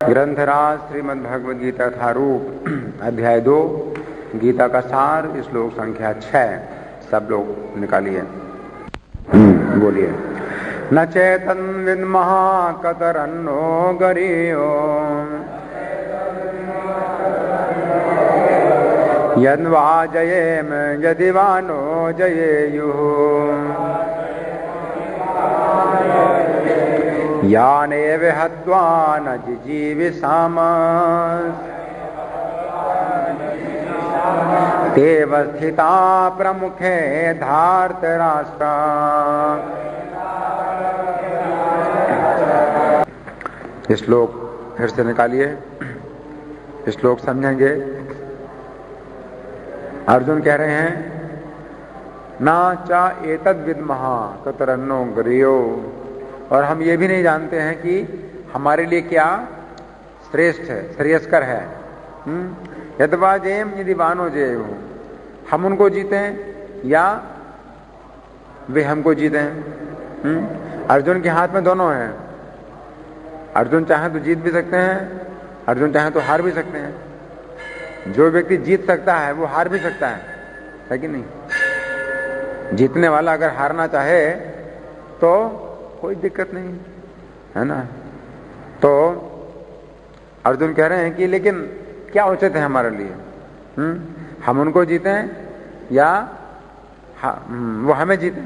ग्रंथराज श्रीमद् भगवद गीता यथारूप अध्याय 2 गीता का सार श्लोक संख्या 6 सब लोग निकालिए। बोलिए। न चेतन विद्मः कतरन्नो गरीयो यद्वा जयेम यदि वा नो जयेयुः यानेव हत्वा न जिजीविषाम तेव स्थिता प्रमुखे धार्तराष्ट्र। श्लोक फिर से निकालिए, श्लोक समझेंगे। अर्जुन कह रहे हैं ना चा एतद विद्मः कतरन्नो गरीयो, और हम ये भी नहीं जानते हैं कि हमारे लिए क्या श्रेष्ठ है, श्रेयस्कर है। यद्वा जयम यदि वानो जय हो, हम उनको जीते हैं या वे हमको जीते हैं। अर्जुन के हाथ में दोनों हैं। अर्जुन चाहे तो जीत भी सकते हैं, अर्जुन चाहे तो हार भी सकते हैं। जो व्यक्ति जीत सकता है वो हार भी सकता है कि नहीं? जीतने वाला अगर हारना चाहे तो कोई दिक्कत नहीं है ना। तो अर्जुन कह रहे हैं कि लेकिन क्या उचित है हमारे लिए? हम उनको जीतें या वो हमें जीतें?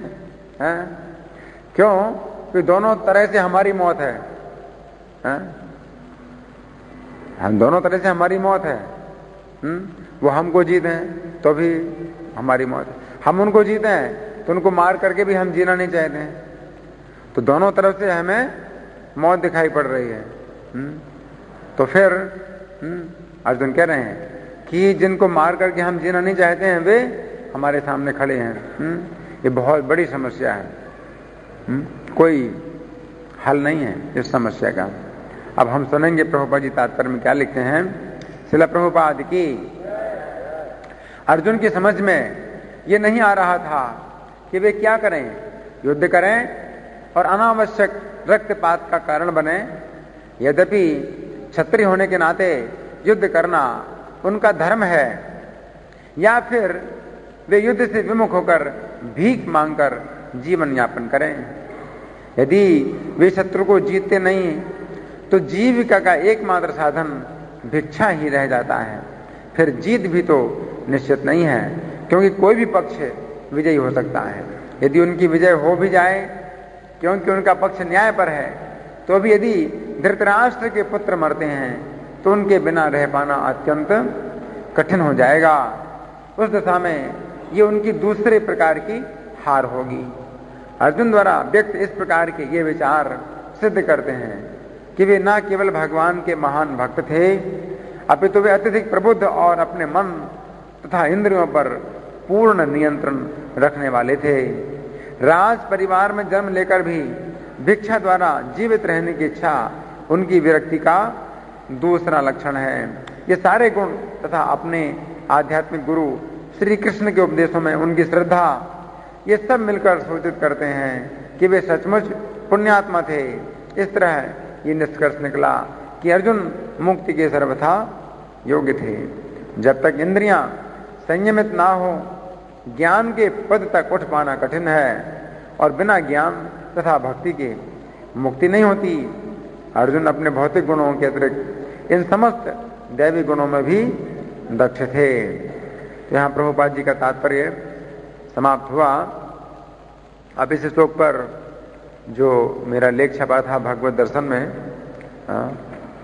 क्यों? कि दोनों तरह से हमारी मौत है। हम दोनों तरह से हमारी मौत है। वो हमको जीतें तो भी हमारी मौत है, हम उनको जीतें तो उनको मार करके भी हम जीना नहीं चाहते हैं। तो दोनों तरफ से हमें मौत दिखाई पड़ रही है। तो फिर अर्जुन कह रहे हैं कि जिनको मार करके हम जीना नहीं चाहते हैं वे हमारे सामने खड़े हैं। ये बहुत बड़ी समस्या है। कोई हल नहीं है इस समस्या का। अब हम सुनेंगे प्रभुपाद जी तात्पर्य में क्या लिखते हैं। श्रील प्रभुपाद की। अर्जुन की समझ में ये नहीं आ रहा था कि वे क्या करें, युद्ध करें और अनावश्यक रक्तपात का कारण बने। यद्यपि क्षत्रिय होने के नाते युद्ध करना उनका धर्म है, या फिर वे युद्ध से विमुख होकर भीख मांगकर जीवन यापन करें। यदि वे शत्रु को जीतते नहीं तो जीविका का एकमात्र साधन भिक्षा ही रह जाता है। फिर जीत भी तो निश्चित नहीं है, क्योंकि कोई भी पक्ष विजयी हो सकता है। यदि उनकी विजय हो भी जाए, क्योंकि उनका पक्ष न्याय पर है, तो भी यदि धृतराष्ट्र के पुत्र मरते हैं तो उनके बिना रह पाना अत्यंत कठिन हो जाएगा। उस दशा में ये उनकी दूसरे प्रकार की हार होगी। अर्जुन द्वारा व्यक्त इस प्रकार के ये विचार सिद्ध करते हैं कि वे न केवल भगवान के महान भक्त थे, अपितु वे अत्यधिक प्रबुद्ध और अपने मन तथा इंद्रियों पर पूर्ण नियंत्रण रखने वाले थे। राज परिवार में जन्म लेकर भी भिक्षा द्वारा जीवित रहने की इच्छा उनकी विरक्ति का दूसरा लक्षण है। ये सारे गुण तथा अपने आध्यात्मिक गुरु श्री कृष्ण के उपदेशों में उनकी श्रद्धा, ये सब मिलकर सूचित करते हैं कि वे सचमुच पुण्यात्मा थे। इस तरह ये निष्कर्ष निकला कि अर्जुन मुक्ति के सर्वथा योग्य थे। जब तक इंद्रियां संयमित ना हो, ज्ञान के पद तक उठ पाना कठिन है, और बिना ज्ञान तथा भक्ति के मुक्ति नहीं होती। अर्जुन अपने भौतिक गुणों के अतिरिक्त इन समस्त दैवी गुणों में भी दक्ष थे। तो यहाँ प्रभुपाद जी का तात्पर्य समाप्त हुआ। अब इस श्लोक पर जो मेरा लेख छपा था भगवत दर्शन में,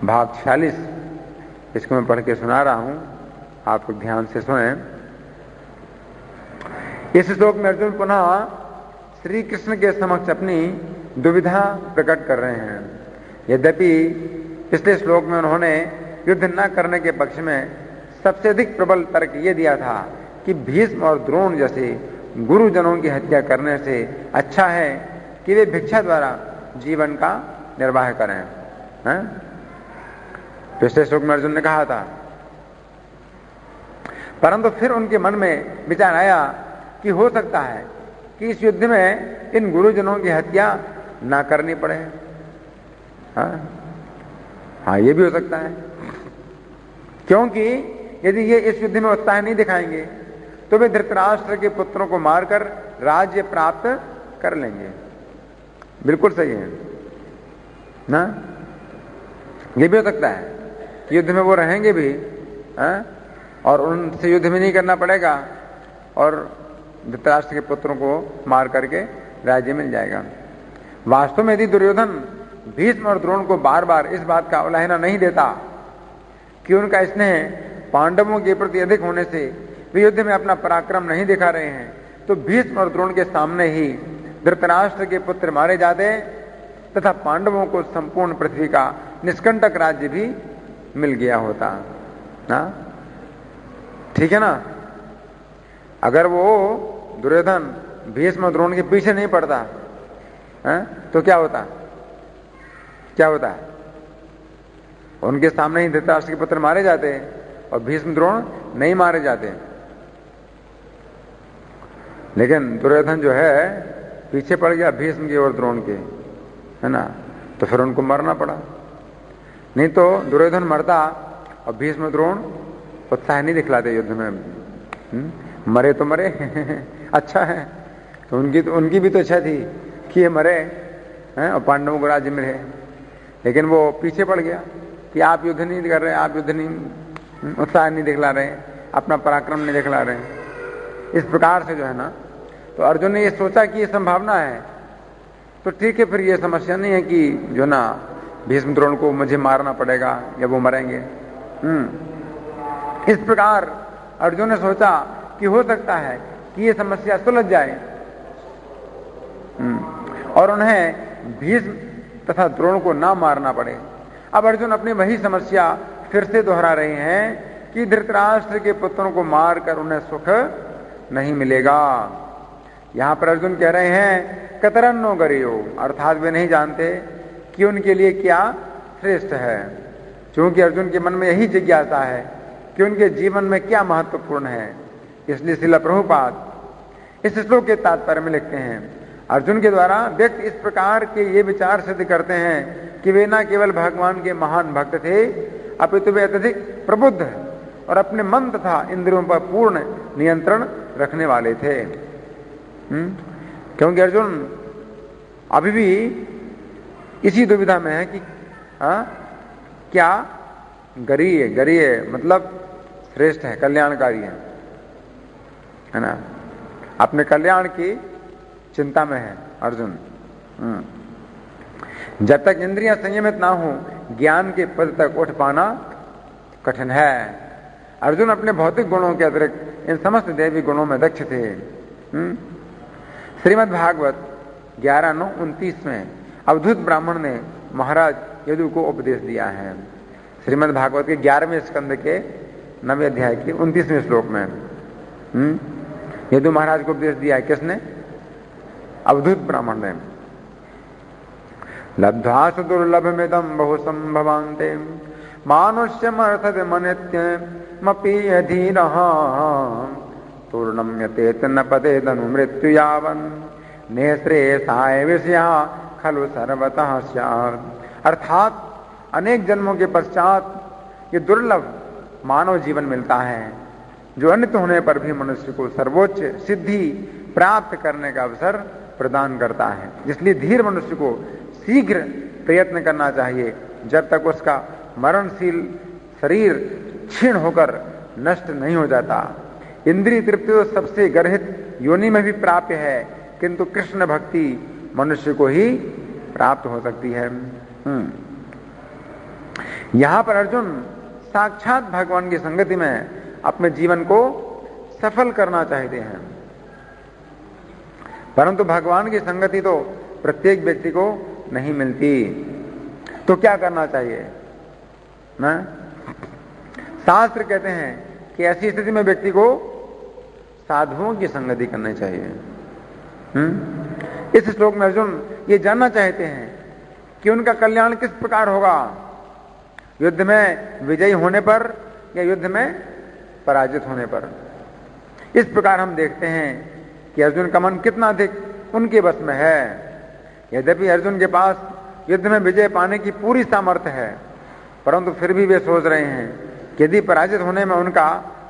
भाग 46, इसको मैं पढ़ के सुना रहा हूँ, आप लोग ध्यान से सुने। इस श्लोक में अर्जुन पुनः श्री कृष्ण के समक्ष अपनी दुविधा प्रकट कर रहे हैं। यद्यपि पिछले श्लोक में उन्होंने युद्ध न करने के पक्ष में सबसे अधिक प्रबल तर्क ये दिया था कि भीष्म और द्रोण जैसे गुरुजनों की हत्या करने से अच्छा है कि वे भिक्षा द्वारा जीवन का निर्वाह करें। पिछले श्लोक में अर्जुन ने कहा था, परंतु फिर उनके मन में विचार आया कि हो सकता है कि इस युद्ध में इन गुरुजनों की हत्या ना करनी पड़े। हाँ, ये भी हो सकता है, क्योंकि यदि ये इस युद्ध में उत्साह नहीं दिखाएंगे तो वे धृतराष्ट्र के पुत्रों को मारकर राज्य प्राप्त कर लेंगे। बिल्कुल सही है ना। ये भी हो सकता है कि युद्ध में वो रहेंगे भी, और उनसे युद्ध में नहीं करना पड़ेगा और धृतराष्ट्र के पुत्रों को मार करके राज्य मिल जाएगा। वास्तव में यदि दुर्योधन भीष्म और द्रोण को बार बार इस बात का अवहेलना नहीं देता कि उनका स्नेह पांडवों के प्रति अधिक होने से वे युद्ध में अपना पराक्रम नहीं दिखा रहे हैं, तो भीष्म और द्रोण के सामने ही धृतराष्ट्र के पुत्र मारे जाते तथा पांडवों को संपूर्ण पृथ्वी का निष्कंटक राज्य भी मिल गया होता ना। ठीक है ना। अगर वो दुर्योधन भीष्म और द्रोण के पीछे नहीं पड़ता तो क्या होता, क्या होता? उनके सामने ही धृतराष्ट्र के पुत्र मारे जाते और भीष्म द्रोण नहीं मारे जाते। लेकिन दुर्योधन जो है पीछे पड़ गया भीष्म के और द्रोण के, है ना, तो फिर उनको मरना पड़ा। नहीं तो दुर्योधन मरता और भीष्म द्रोण उत्साह नहीं दिखलाते युद्ध में। मरे तो मरे अच्छा है, तो उनकी भी तो इच्छा थी कि ये मरे और पांडवों को राज्य मिले, लेकिन वो पीछे पड़ गया कि आप युद्ध नहीं कर रहे, आप युद्ध नहीं, उत्साह नहीं दिखला रहे, अपना पराक्रम नहीं दिखला रहे। इस प्रकार से जो है ना, तो अर्जुन ने ये सोचा कि ये संभावना है तो ठीक है, फिर ये समस्या नहीं है कि जो ना भीष्म द्रोण को मुझे मारना पड़ेगा या वो मरेंगे। इस प्रकार अर्जुन ने सोचा कि हो सकता है कि ये समस्या सुलझ जाए और उन्हें भीष्म तथा द्रोण को ना मारना पड़े। अब अर्जुन अपनी वही समस्या फिर से दोहरा रहे हैं कि धृतराष्ट्र के पुत्रों को मारकर उन्हें सुख नहीं मिलेगा। यहां पर अर्जुन कह रहे हैं कतरन्नो गरियो, अर्थात वे नहीं जानते कि उनके लिए क्या श्रेष्ठ है। क्योंकि अर्जुन के मन में यही जिज्ञासा है कि उनके जीवन में क्या महत्वपूर्ण है। इसलिए श्रील प्रभुपाद इस श्लोक के तात्पर्य में लिखते हैं, अर्जुन के द्वारा व्यक्ति इस प्रकार के ये विचार सिद्ध करते हैं कि वे न केवल भगवान के महान भक्त थे, अपितु वे अत्यधिक प्रबुद्ध और अपने मन तथा इंद्रियों पर पूर्ण नियंत्रण रखने वाले थे। क्योंकि अर्जुन अभी भी इसी दुविधा में है कि क्या गरीय मतलब श्रेष्ठ है, कल्याणकारी है ना, अपने कल्याण की चिंता में है अर्जुन। जब तक इंद्रियां संयमित ना हो ज्ञान के पद तक उठ पाना कठिन है। अर्जुन अपने भौतिक गुणों के अतिरिक्त इन समस्त दैवी गुणों में दक्ष थे। श्रीमद् भागवत 11:9-29 में अवधूत ब्राह्मण ने महाराज यदु को उपदेश दिया है। श्रीमद् भागवत के 11वें स्कंद के 9वें अध्याय के 29वें श्लोक में यदु महाराज को उपदेश दिया है। किसने? अवधूत ब्राह्मण ने। लब्ध्वा सुदुर्लभमिदं बहु संभवान्ते मानुष्यमर्थमनित्यमपि यधीरः तूर्णं यतेत न पतेदनु मृत्यु यावन् नेश्रेयसाय विषया खलु सर्वतः स्यात्। अर्थात अनेक जन्मों के पश्चात ये दुर्लभ मानव जीवन मिलता है जो अनित्य होने पर भी मनुष्य को सर्वोच्च सिद्धि प्राप्त करने का अवसर प्रदान करता है। इसलिए धीर मनुष्य को शीघ्र प्रयत्न करना चाहिए जब तक उसका मरणशील शरीर क्षीण होकर नष्ट नहीं हो जाता। इंद्रिय तृप्ति तो सबसे गर्हित योनि में भी प्राप्य है, किंतु कृष्ण भक्ति मनुष्य को ही प्राप्त हो सकती है। यहां पर अर्जुन साक्षात भगवान की संगति में अपने जीवन को सफल करना चाहते हैं, परंतु भगवान की संगति तो प्रत्येक व्यक्ति को नहीं मिलती। तो क्या करना चाहिए ना? शास्त्र कहते हैं कि ऐसी स्थिति में व्यक्ति को साधुओं की संगति करनी चाहिए। इस श्लोक में अर्जुन ये जानना चाहते हैं कि उनका कल्याण किस प्रकार होगा, युद्ध में विजयी होने पर या युद्ध में पराजित होने पर। इस प्रकार हम देखते हैं कि अर्जुन का मन कितना अधिक उनके बस में है। यद्यपि अर्जुन के पास युद्ध में विजय पाने की पूरी सामर्थ्य है, परंतु फिर भी वे सोच रहे हैं कि यदि पराजित होने में उनका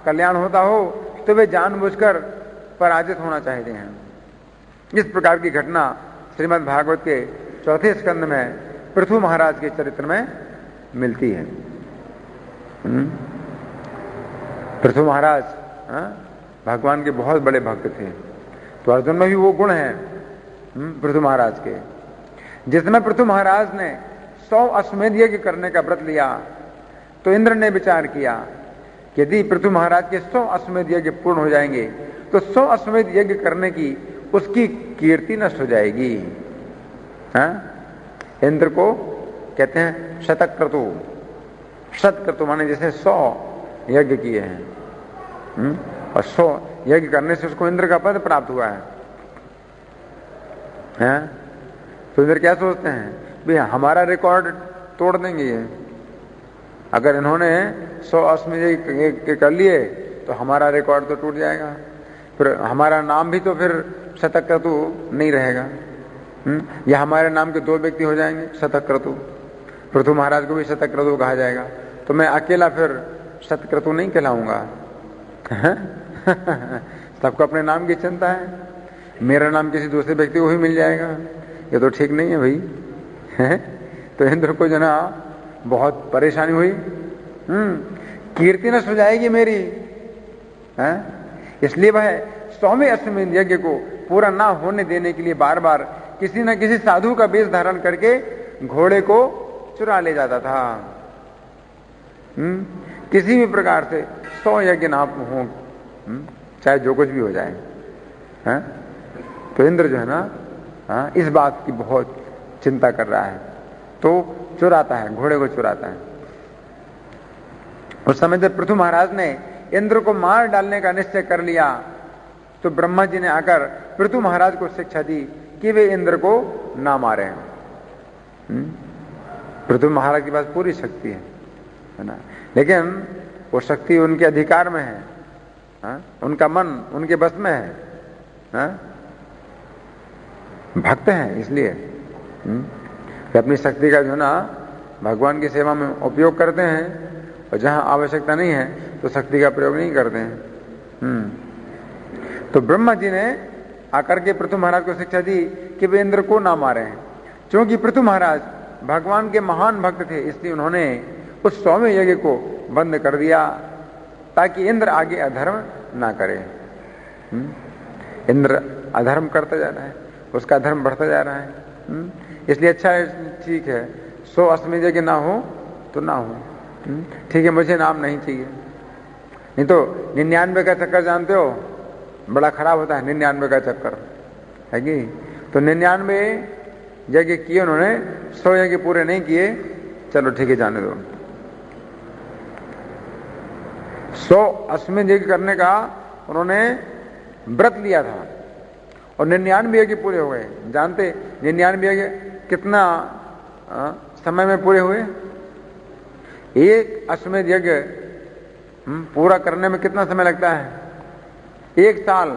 कल्याण होता हो तो वे जानबूझकर पराजित होना चाहते हैं। इस प्रकार की घटना श्रीमद् भागवत के चौथे स्कंद में पृथु महाराज के चरित्र में मिलती है। पृथु महाराज भगवान के बहुत बड़े भक्त थे, तो अर्जुन में भी वो गुण है पृथु महाराज के। जिसमें पृथु महाराज ने 100 अश्वमेध यज्ञ करने का व्रत लिया तो इंद्र ने विचार किया कि यदि पृथु महाराज के 100 अश्वमेध यज्ञ पूर्ण हो जाएंगे तो 100 अश्वमेध यज्ञ करने की उसकी कीर्ति नष्ट हो जाएगी। इंद्र को कहते हैं शतक्रतु। शतक्रतु माने जैसे 100 यज्ञ किए हैं, और 100 यज्ञ करने से उसको इंद्र का पद प्राप्त हुआ है। तो इंद्र क्या सोचते हैं, भाई हमारा रिकॉर्ड तोड़ देंगे ये, अगर इन्होंने 100 अश्वमेध यज्ञ कर लिए तो हमारा रिकॉर्ड तो टूट जाएगा, फिर हमारा नाम भी तो फिर शतक्रतु नहीं रहेगा। या हमारे नाम के 2 व्यक्ति हो जाएंगे शतक्रतु, पृथु महाराज को भी शतक्रतु कहा जाएगा, तो मैं अकेला फिर शतक्रतु नहीं कहलाऊंगा। सबको अपने नाम की चिंता है, मेरा नाम किसी दूसरे व्यक्ति को ही मिल जाएगा, ये तो ठीक नहीं है भाई। तो इंद्र को जो ना बहुत परेशानी हुई, कीर्ति नष्ट हो जाएगी मेरी। इसलिए वह 100वें अश्वमेध यज्ञ को पूरा ना होने देने के लिए बार बार किसी न किसी साधु का वेश धारण करके घोड़े को चुरा ले जाता था। किसी भी प्रकार से 100 यज्ञ ना हो, चाहे जो कुछ भी हो जाए। तो इंद्र जो है ना इस बात की बहुत चिंता कर रहा है, तो चुराता है, घोड़े को चुराता है। उस समय जब पृथु महाराज ने इंद्र को मार डालने का निश्चय कर लिया तो ब्रह्मा जी ने आकर पृथु महाराज को शिक्षा दी कि वे इंद्र को ना मारे। पृथु महाराज के पास पूरी शक्ति है ना, लेकिन वो शक्ति उनके अधिकार में है, उनका मन उनके बस में है, भक्त हैं, इसलिए वे अपनी शक्ति का जो ना भगवान की सेवा में उपयोग करते हैं, और जहां आवश्यकता नहीं है तो शक्ति का प्रयोग नहीं करते हैं। तो ब्रह्मा जी ने आकर के पृथु महाराज को शिक्षा दी कि वे इंद्र को ना मारे। क्योंकि पृथु महाराज भगवान के महान भक्त थे, इसलिए उन्होंने उस 100वें यज्ञ को बंद कर दिया ताकि इंद्र आगे अधर्म ना करे। इंद्र अधर्म करता जा रहा है, उसका धर्म बढ़ता जा रहा है, इसलिए अच्छा है, ठीक है 100 अश्वमेध यज्ञ ना हो तो ना हो, ठीक है, मुझे नाम नहीं चाहिए। नहीं तो 99 का चक्कर जानते हो, बड़ा खराब होता है 99 का चक्कर, है कि? तो 99 यज्ञ किए उन्होंने, 100 यज्ञ पूरे नहीं किए, चलो ठीक है जाने दो। 100 अश्वमेध यज्ञ करने का उन्होंने व्रत लिया था और 99 यज्ञ पूरे हो गए। जानते 99 यज्ञ कितना समय में पूरे हुए? एक अश्वमेध यज्ञ पूरा करने में कितना समय लगता है? 1 साल।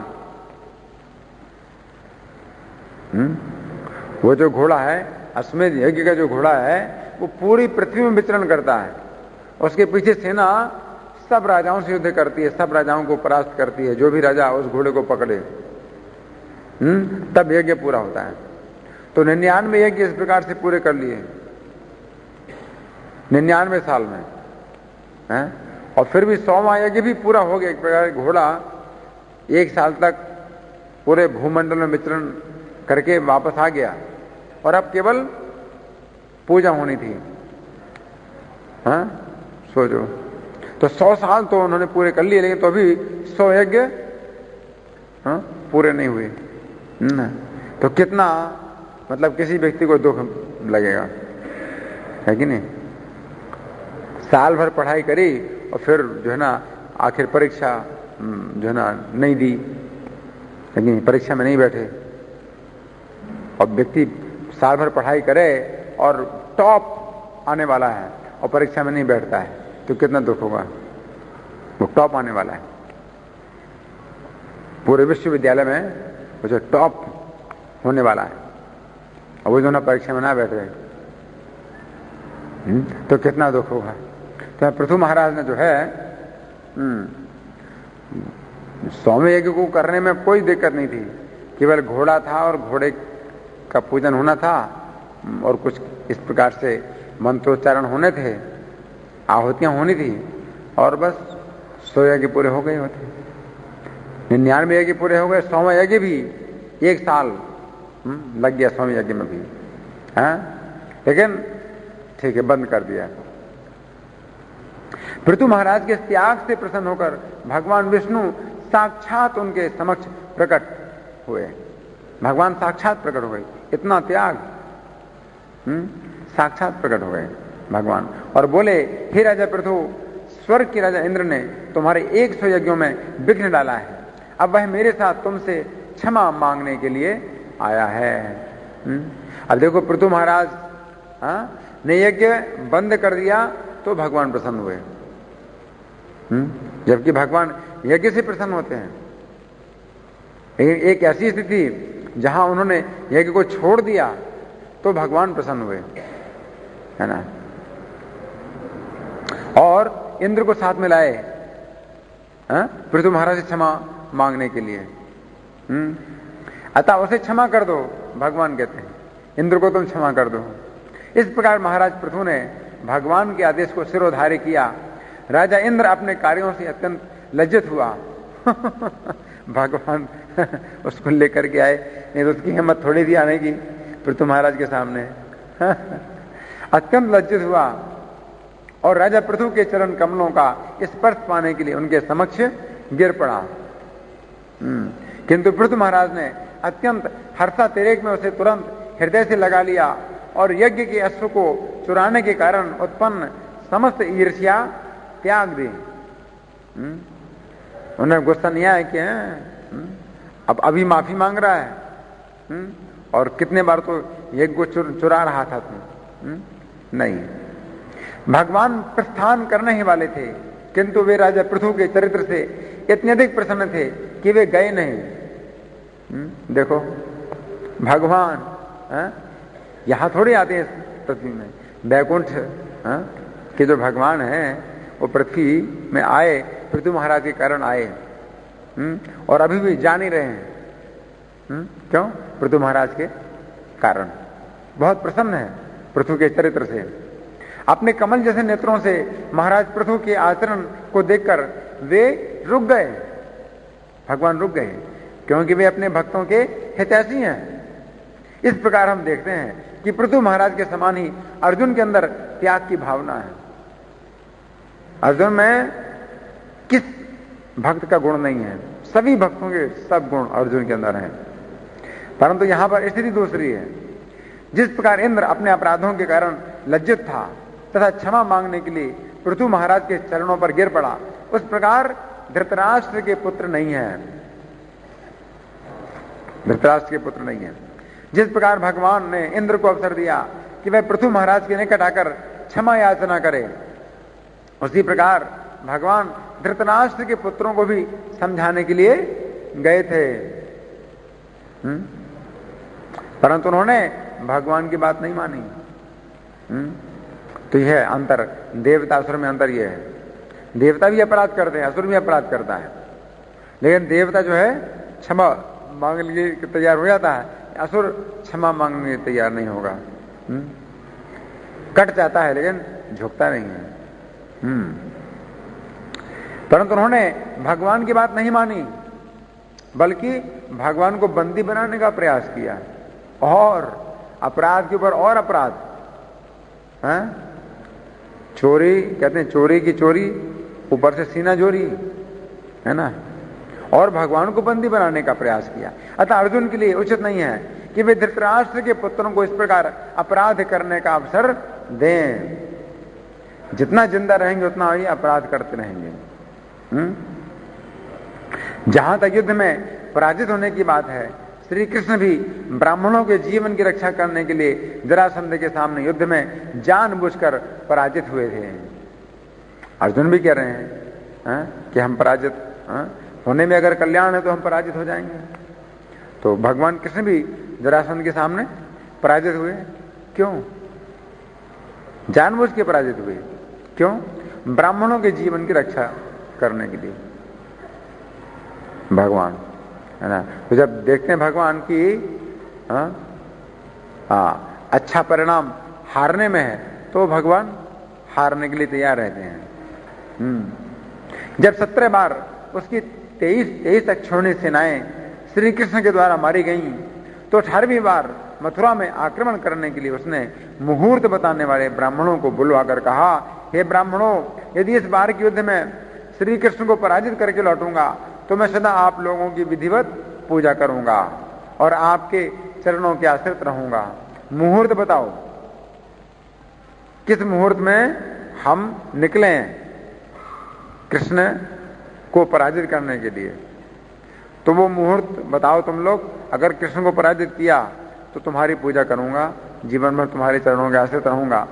वो जो घोड़ा है, अश्वमेध यज्ञ का जो घोड़ा है, वो पूरी पृथ्वी में विचरण करता है, उसके पीछे सेना सब राजाओं से युद्ध करती है, सब राजाओं को परास्त करती है, जो भी राजा उस घोड़े को पकड़े तब यज्ञ पूरा होता है। तो 99 यज्ञ इस प्रकार से पूरे कर लिए 99 साल में है? और फिर भी 100वां यज्ञ भी पूरा हो गया। एक प्रकार घोड़ा 1 साल तक पूरे भूमंडल में विचरण करके वापस आ गया और अब केवल पूजा होनी थी। सोचो, तो 100 साल तो उन्होंने पूरे कर लिए, लेकिन तो अभी 100 यज्ञ पूरे नहीं हुए। तो कितना मतलब किसी व्यक्ति को दुख लगेगा, है कि नहीं? साल भर पढ़ाई करी और फिर जो है ना आखिर परीक्षा जो है ना नहीं दी, लेकिन परीक्षा में नहीं बैठे, और व्यक्ति साल भर पढ़ाई करे और टॉप आने वाला है और परीक्षा में नहीं बैठता है, तो कितना दुख होगा। वो टॉप आने वाला है पूरे विश्वविद्यालय में, वो जो टॉप होने वाला है, और वो जो ना परीक्षा में ना बैठे, तो कितना दुख होगा। तो पृथु महाराज ने जो है सौम्य यज्ञ को करने में कोई दिक्कत नहीं थी, केवल घोड़ा था और घोड़े का पूजन होना था और कुछ इस प्रकार से मंत्रोच्चारण होने थे, आहुतियां होनी थी और बस 100 यज्ञ पूरे हो गए होते। 99 यज्ञ पूरे हो गए, 100वां यज्ञ भी 1 साल लग गया 100वें यज्ञ में भी, लेकिन ठीक है बंद कर दिया। पृथु महाराज के त्याग से प्रसन्न होकर भगवान विष्णु साक्षात उनके समक्ष प्रकट हुए। भगवान साक्षात प्रकट हो गए, इतना त्याग, साक्षात प्रकट हो गए भगवान और बोले, हे राजा पृथु, स्वर्ग के राजा इंद्र ने तुम्हारे 100 यज्ञों में विघ्न डाला है, अब वह मेरे साथ तुमसे क्षमा मांगने के लिए आया है। अब देखो पृथु महाराज ने यज्ञ बंद कर दिया तो भगवान प्रसन्न हुए, जबकि भगवान यज्ञ से प्रसन्न होते हैं। लेकिन एक ऐसी स्थिति जहां उन्होंने यज्ञ को छोड़ दिया तो भगवान प्रसन्न हुए, है ना, और इंद्र को साथ में लाए पृथु महाराज से क्षमा मांगने के लिए। अतः उसे क्षमा कर दो, भगवान कहते हैं, इंद्र को तुम क्षमा कर दो। इस प्रकार महाराज पृथु ने भगवान के आदेश को सिरोधार्य किया। राजा इंद्र अपने कार्यों से अत्यंत लज्जित हुआ। भगवान उसको लेकर के आए, नहीं तो उसकी हिम्मत थोड़ी थी आने की पृथु महाराज के सामने। अत्यंत लज्जित हुआ और राजा पृथु के चरण कमलों का स्पर्श पाने के लिए उनके समक्ष गिर पड़ा। किंतु पृथु महाराज ने अत्यंत हर्षातिरेक में उसे तुरंत हृदय से लगा लिया और यज्ञ के अश्व को चुराने के कारण उत्पन्न समस्त ईर्ष्या त्याग दी। उन्हें गुस्सा नहीं आया कि अब अभी माफी मांग रहा है, और कितने बार तो यज्ञ को चुरा रहा था तुम। नहीं, भगवान प्रस्थान करने ही वाले थे, किंतु वे राजा पृथु के चरित्र से इतने अधिक प्रसन्न थे कि वे गए नहीं। देखो भगवान यहां थोड़ी आते हैं पृथ्वी में, बैकुंठ के जो भगवान हैं वो पृथ्वी में आए, पृथु महाराज के कारण आए, और अभी भी जा नहीं रहे हैं। क्यों? पृथु महाराज के कारण। बहुत प्रसन्न है पृथु के चरित्र से। अपने कमल जैसे नेत्रों से महाराज पृथु के आचरण को देखकर वे रुक गए, भगवान रुक गए, क्योंकि वे अपने भक्तों के हितैषी हैं। इस प्रकार हम देखते हैं कि पृथु महाराज के समान ही अर्जुन के अंदर त्याग की भावना है। अर्जुन में किस भक्त का गुण नहीं है? सभी भक्तों के सब गुण अर्जुन के अंदर हैं, परंतु यहां पर स्थिति दूसरी है। जिस प्रकार इंद्र अपने अपराधों के कारण लज्जित था तथा क्षमा मांगने के लिए पृथु महाराज के चरणों पर गिर पड़ा, उस प्रकार धृतराष्ट्र के पुत्र नहीं है, धृतराष्ट्र के पुत्र नहीं है। जिस प्रकार भगवान ने इंद्र को अवसर दिया कि वह पृथु महाराज के निकट आकर क्षमा याचना करे, उसी प्रकार भगवान धृतराष्ट्र के पुत्रों को भी समझाने के लिए गए थे, परंतु उन्होंने भगवान की बात नहीं मानी। तो यह अंतर, देवता असुर में अंतर यह है। देवता भी अपराध करते हैं, असुर भी अपराध करता है, लेकिन देवता जो है क्षमा मांगने के लिए तैयार हो जाता है, असुर क्षमा मांगने के लिए तैयार नहीं होगा। कट जाता है लेकिन झुकता नहीं है। परंतु उन्होंने भगवान की बात नहीं मानी, बल्कि भगवान को बंदी बनाने का प्रयास किया, और अपराध के ऊपर और अपराध। चोरी, कहते हैं चोरी की चोरी, ऊपर से सीना चोरी, है ना, और भगवान को बंदी बनाने का प्रयास किया। अतः अर्जुन के लिए उचित नहीं है कि वे धृतराष्ट्र के पुत्रों को इस प्रकार अपराध करने का अवसर दें। जितना जिंदा रहेंगे उतना ही अपराध करते रहेंगे। जहां तक युद्ध में पराजित होने की बात है, श्री कृष्ण भी ब्राह्मणों के जीवन की रक्षा करने के लिए जरासंध के सामने युद्ध में जानबूझकर पराजित हुए थे। अर्जुन भी कह रहे हैं कि हम पराजित होने में अगर कल्याण है तो हम पराजित हो जाएंगे। तो भगवान कृष्ण भी जरासंध के सामने पराजित हुए, क्यों? जानबूझ के पराजित हुए। क्यों? ब्राह्मणों के जीवन की रक्षा करने के लिए। भगवान है ना, तो जब देखते हैं भगवान की अच्छा परिणाम हारने में है तो भगवान हारने के लिए तैयार रहते हैं। जब 17 बार उसकी 23 अक्षौणी सेनाएं श्री कृष्ण के द्वारा मारी गईं, तो 18वीं बार मथुरा में आक्रमण करने के लिए उसने मुहूर्त बताने वाले ब्राह्मणों को बुलवाकर कहा, हे ब्राह्मणों, यदि इस बार के युद्ध में श्री कृष्ण को पराजित करके लौटूंगा तो मैं सदा आप लोगों की विधिवत पूजा करूंगा और आपके चरणों के आश्रित रहूंगा। मुहूर्त बताओ, किस मुहूर्त में हम निकले हैं कृष्ण को पराजित करने के लिए? तो वो मुहूर्त बताओ तुम लोग। अगर कृष्ण को पराजित किया तो तुम्हारी पूजा करूंगा, जीवन भर तुम्हारे चरणों के आश्रित रहूंगा।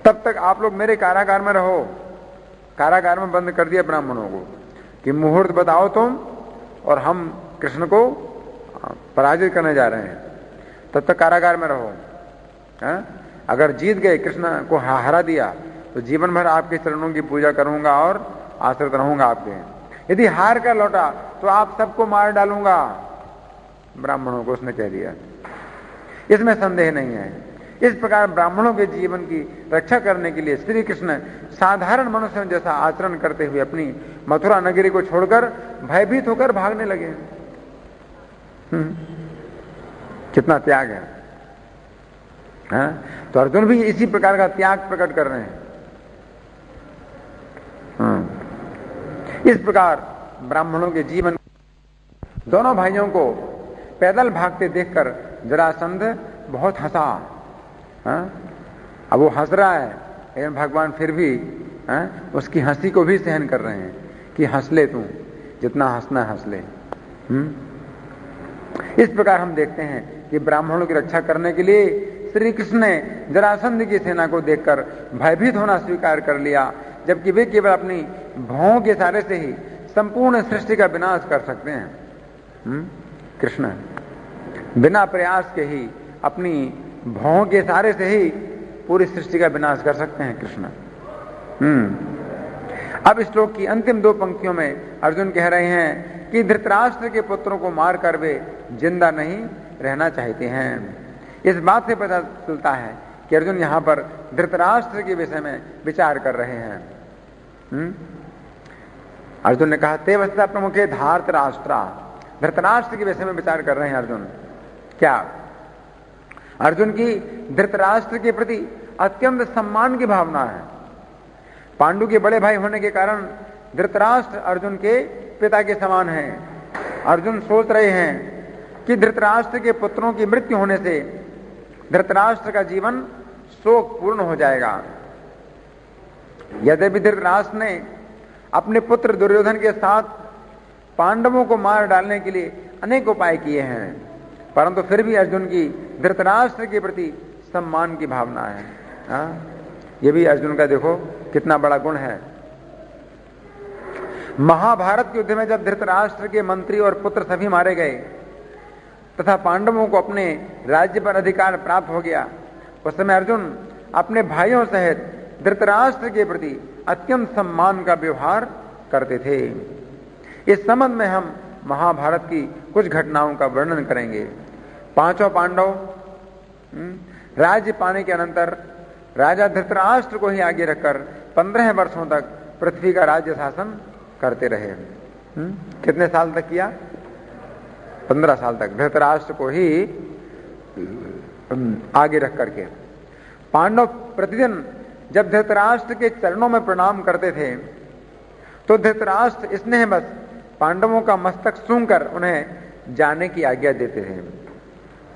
तब तक आप लोग मेरे कारागार में रहो। कारागार में बंद कर दिया ब्राह्मणों को कि मुहूर्त बताओ तुम और हम कृष्ण को पराजित करने जा रहे हैं, तब तक कारागार में रहो। अगर जीत गए, कृष्ण को हरा दिया, तो जीवन भर आपके चरणों की पूजा करूंगा और आश्रित रहूंगा आपके। यदि हार कर लौटा तो आप सबको मार डालूंगा। ब्राह्मणों को उसने कह दिया, इसमें संदेह नहीं है। इस प्रकार ब्राह्मणों के जीवन की रक्षा करने के लिए श्री कृष्ण साधारण मनुष्यों जैसा आचरण करते हुए अपनी मथुरा नगरी को छोड़कर भयभीत होकर भागने लगे। कितना त्याग है। तो अर्जुन भी इसी प्रकार का त्याग प्रकट कर रहे हैं। इस प्रकार ब्राह्मणों के जीवन, दोनों भाइयों को पैदल भागते देखकर जरासंध बहुत हंसा। अब वो हंस रहा है, लेकिन भगवान फिर भी उसकी हंसी को भी सहन कर रहे हैं कि हंस ले तू, जितना हंसना हंस ले। इस प्रकार हम देखते हैं कि ब्राह्मणों की रक्षा करने के लिए श्री कृष्ण ने जरासंध की सेना को देखकर भयभीत होना स्वीकार कर लिया, जबकि वे केवल अपनी भौं के इशारे से ही संपूर्ण सृष्टि का विनाश कर सकते हैं। कृष्ण बिना प्रयास के ही अपनी भौं के इशारे से ही पूरी सृष्टि का विनाश कर सकते हैं कृष्ण। अब इस श्लोक की अंतिम 2 पंक्तियों में अर्जुन कह रहे हैं कि धृतराष्ट्र के पुत्रों को मारकर वे जिंदा नहीं रहना चाहते हैं। इस बात से पता चलता है कि अर्जुन यहां पर धृतराष्ट्र के विषय में विचार कर रहे हैं। अर्जुन ने कहा, तेवस्ता प्रमुखे धार्तराष्ट्रा, धृतराष्ट्र के विषय में विचार कर रहे हैं अर्जुन। क्या? अर्जुन की धृतराष्ट्र के प्रति अत्यंत सम्मान की भावना है। पांडु के बड़े भाई होने के कारण धृतराष्ट्र अर्जुन के पिता के समान हैं। अर्जुन सोच रहे हैं कि धृतराष्ट्र के पुत्रों की मृत्यु होने से धृतराष्ट्र का जीवन शोक पूर्ण हो जाएगा। यद्यपि धृतराष्ट्र ने अपने पुत्र दुर्योधन के साथ पांडवों को मार डालने के लिए अनेक उपाय किए हैं, परंतु फिर भी अर्जुन की धृतराष्ट्र के प्रति सम्मान की भावना है। ये भी अर्जुन का देखो कितना बड़ा गुण है। महाभारत के युद्ध में जब धृतराष्ट्र के मंत्री और पुत्र सभी मारे गए तथा पांडवों को अपने राज्य पर अधिकार प्राप्त हो गया, उस समय अर्जुन अपने भाइयों सहित धृतराष्ट्र के प्रति अत्यंत सम्मान का व्यवहार करते थे। इस संबंध में हम महाभारत की कुछ घटनाओं का वर्णन करेंगे। 5 पांडव राज्य पाने के अनंतर राजा धृतराष्ट्र को ही आगे रखकर 15 वर्षों तक पृथ्वी का राज्य शासन करते रहे। कितने साल तक किया? 15 साल तक धृतराष्ट्र को ही आगे रख करके। पांडव प्रतिदिन जब धृतराष्ट्र के चरणों में प्रणाम करते थे तो धृतराष्ट्र स्नेहवश पांडवों का मस्तक सूंघकर उन्हें जाने की आज्ञा देते थे।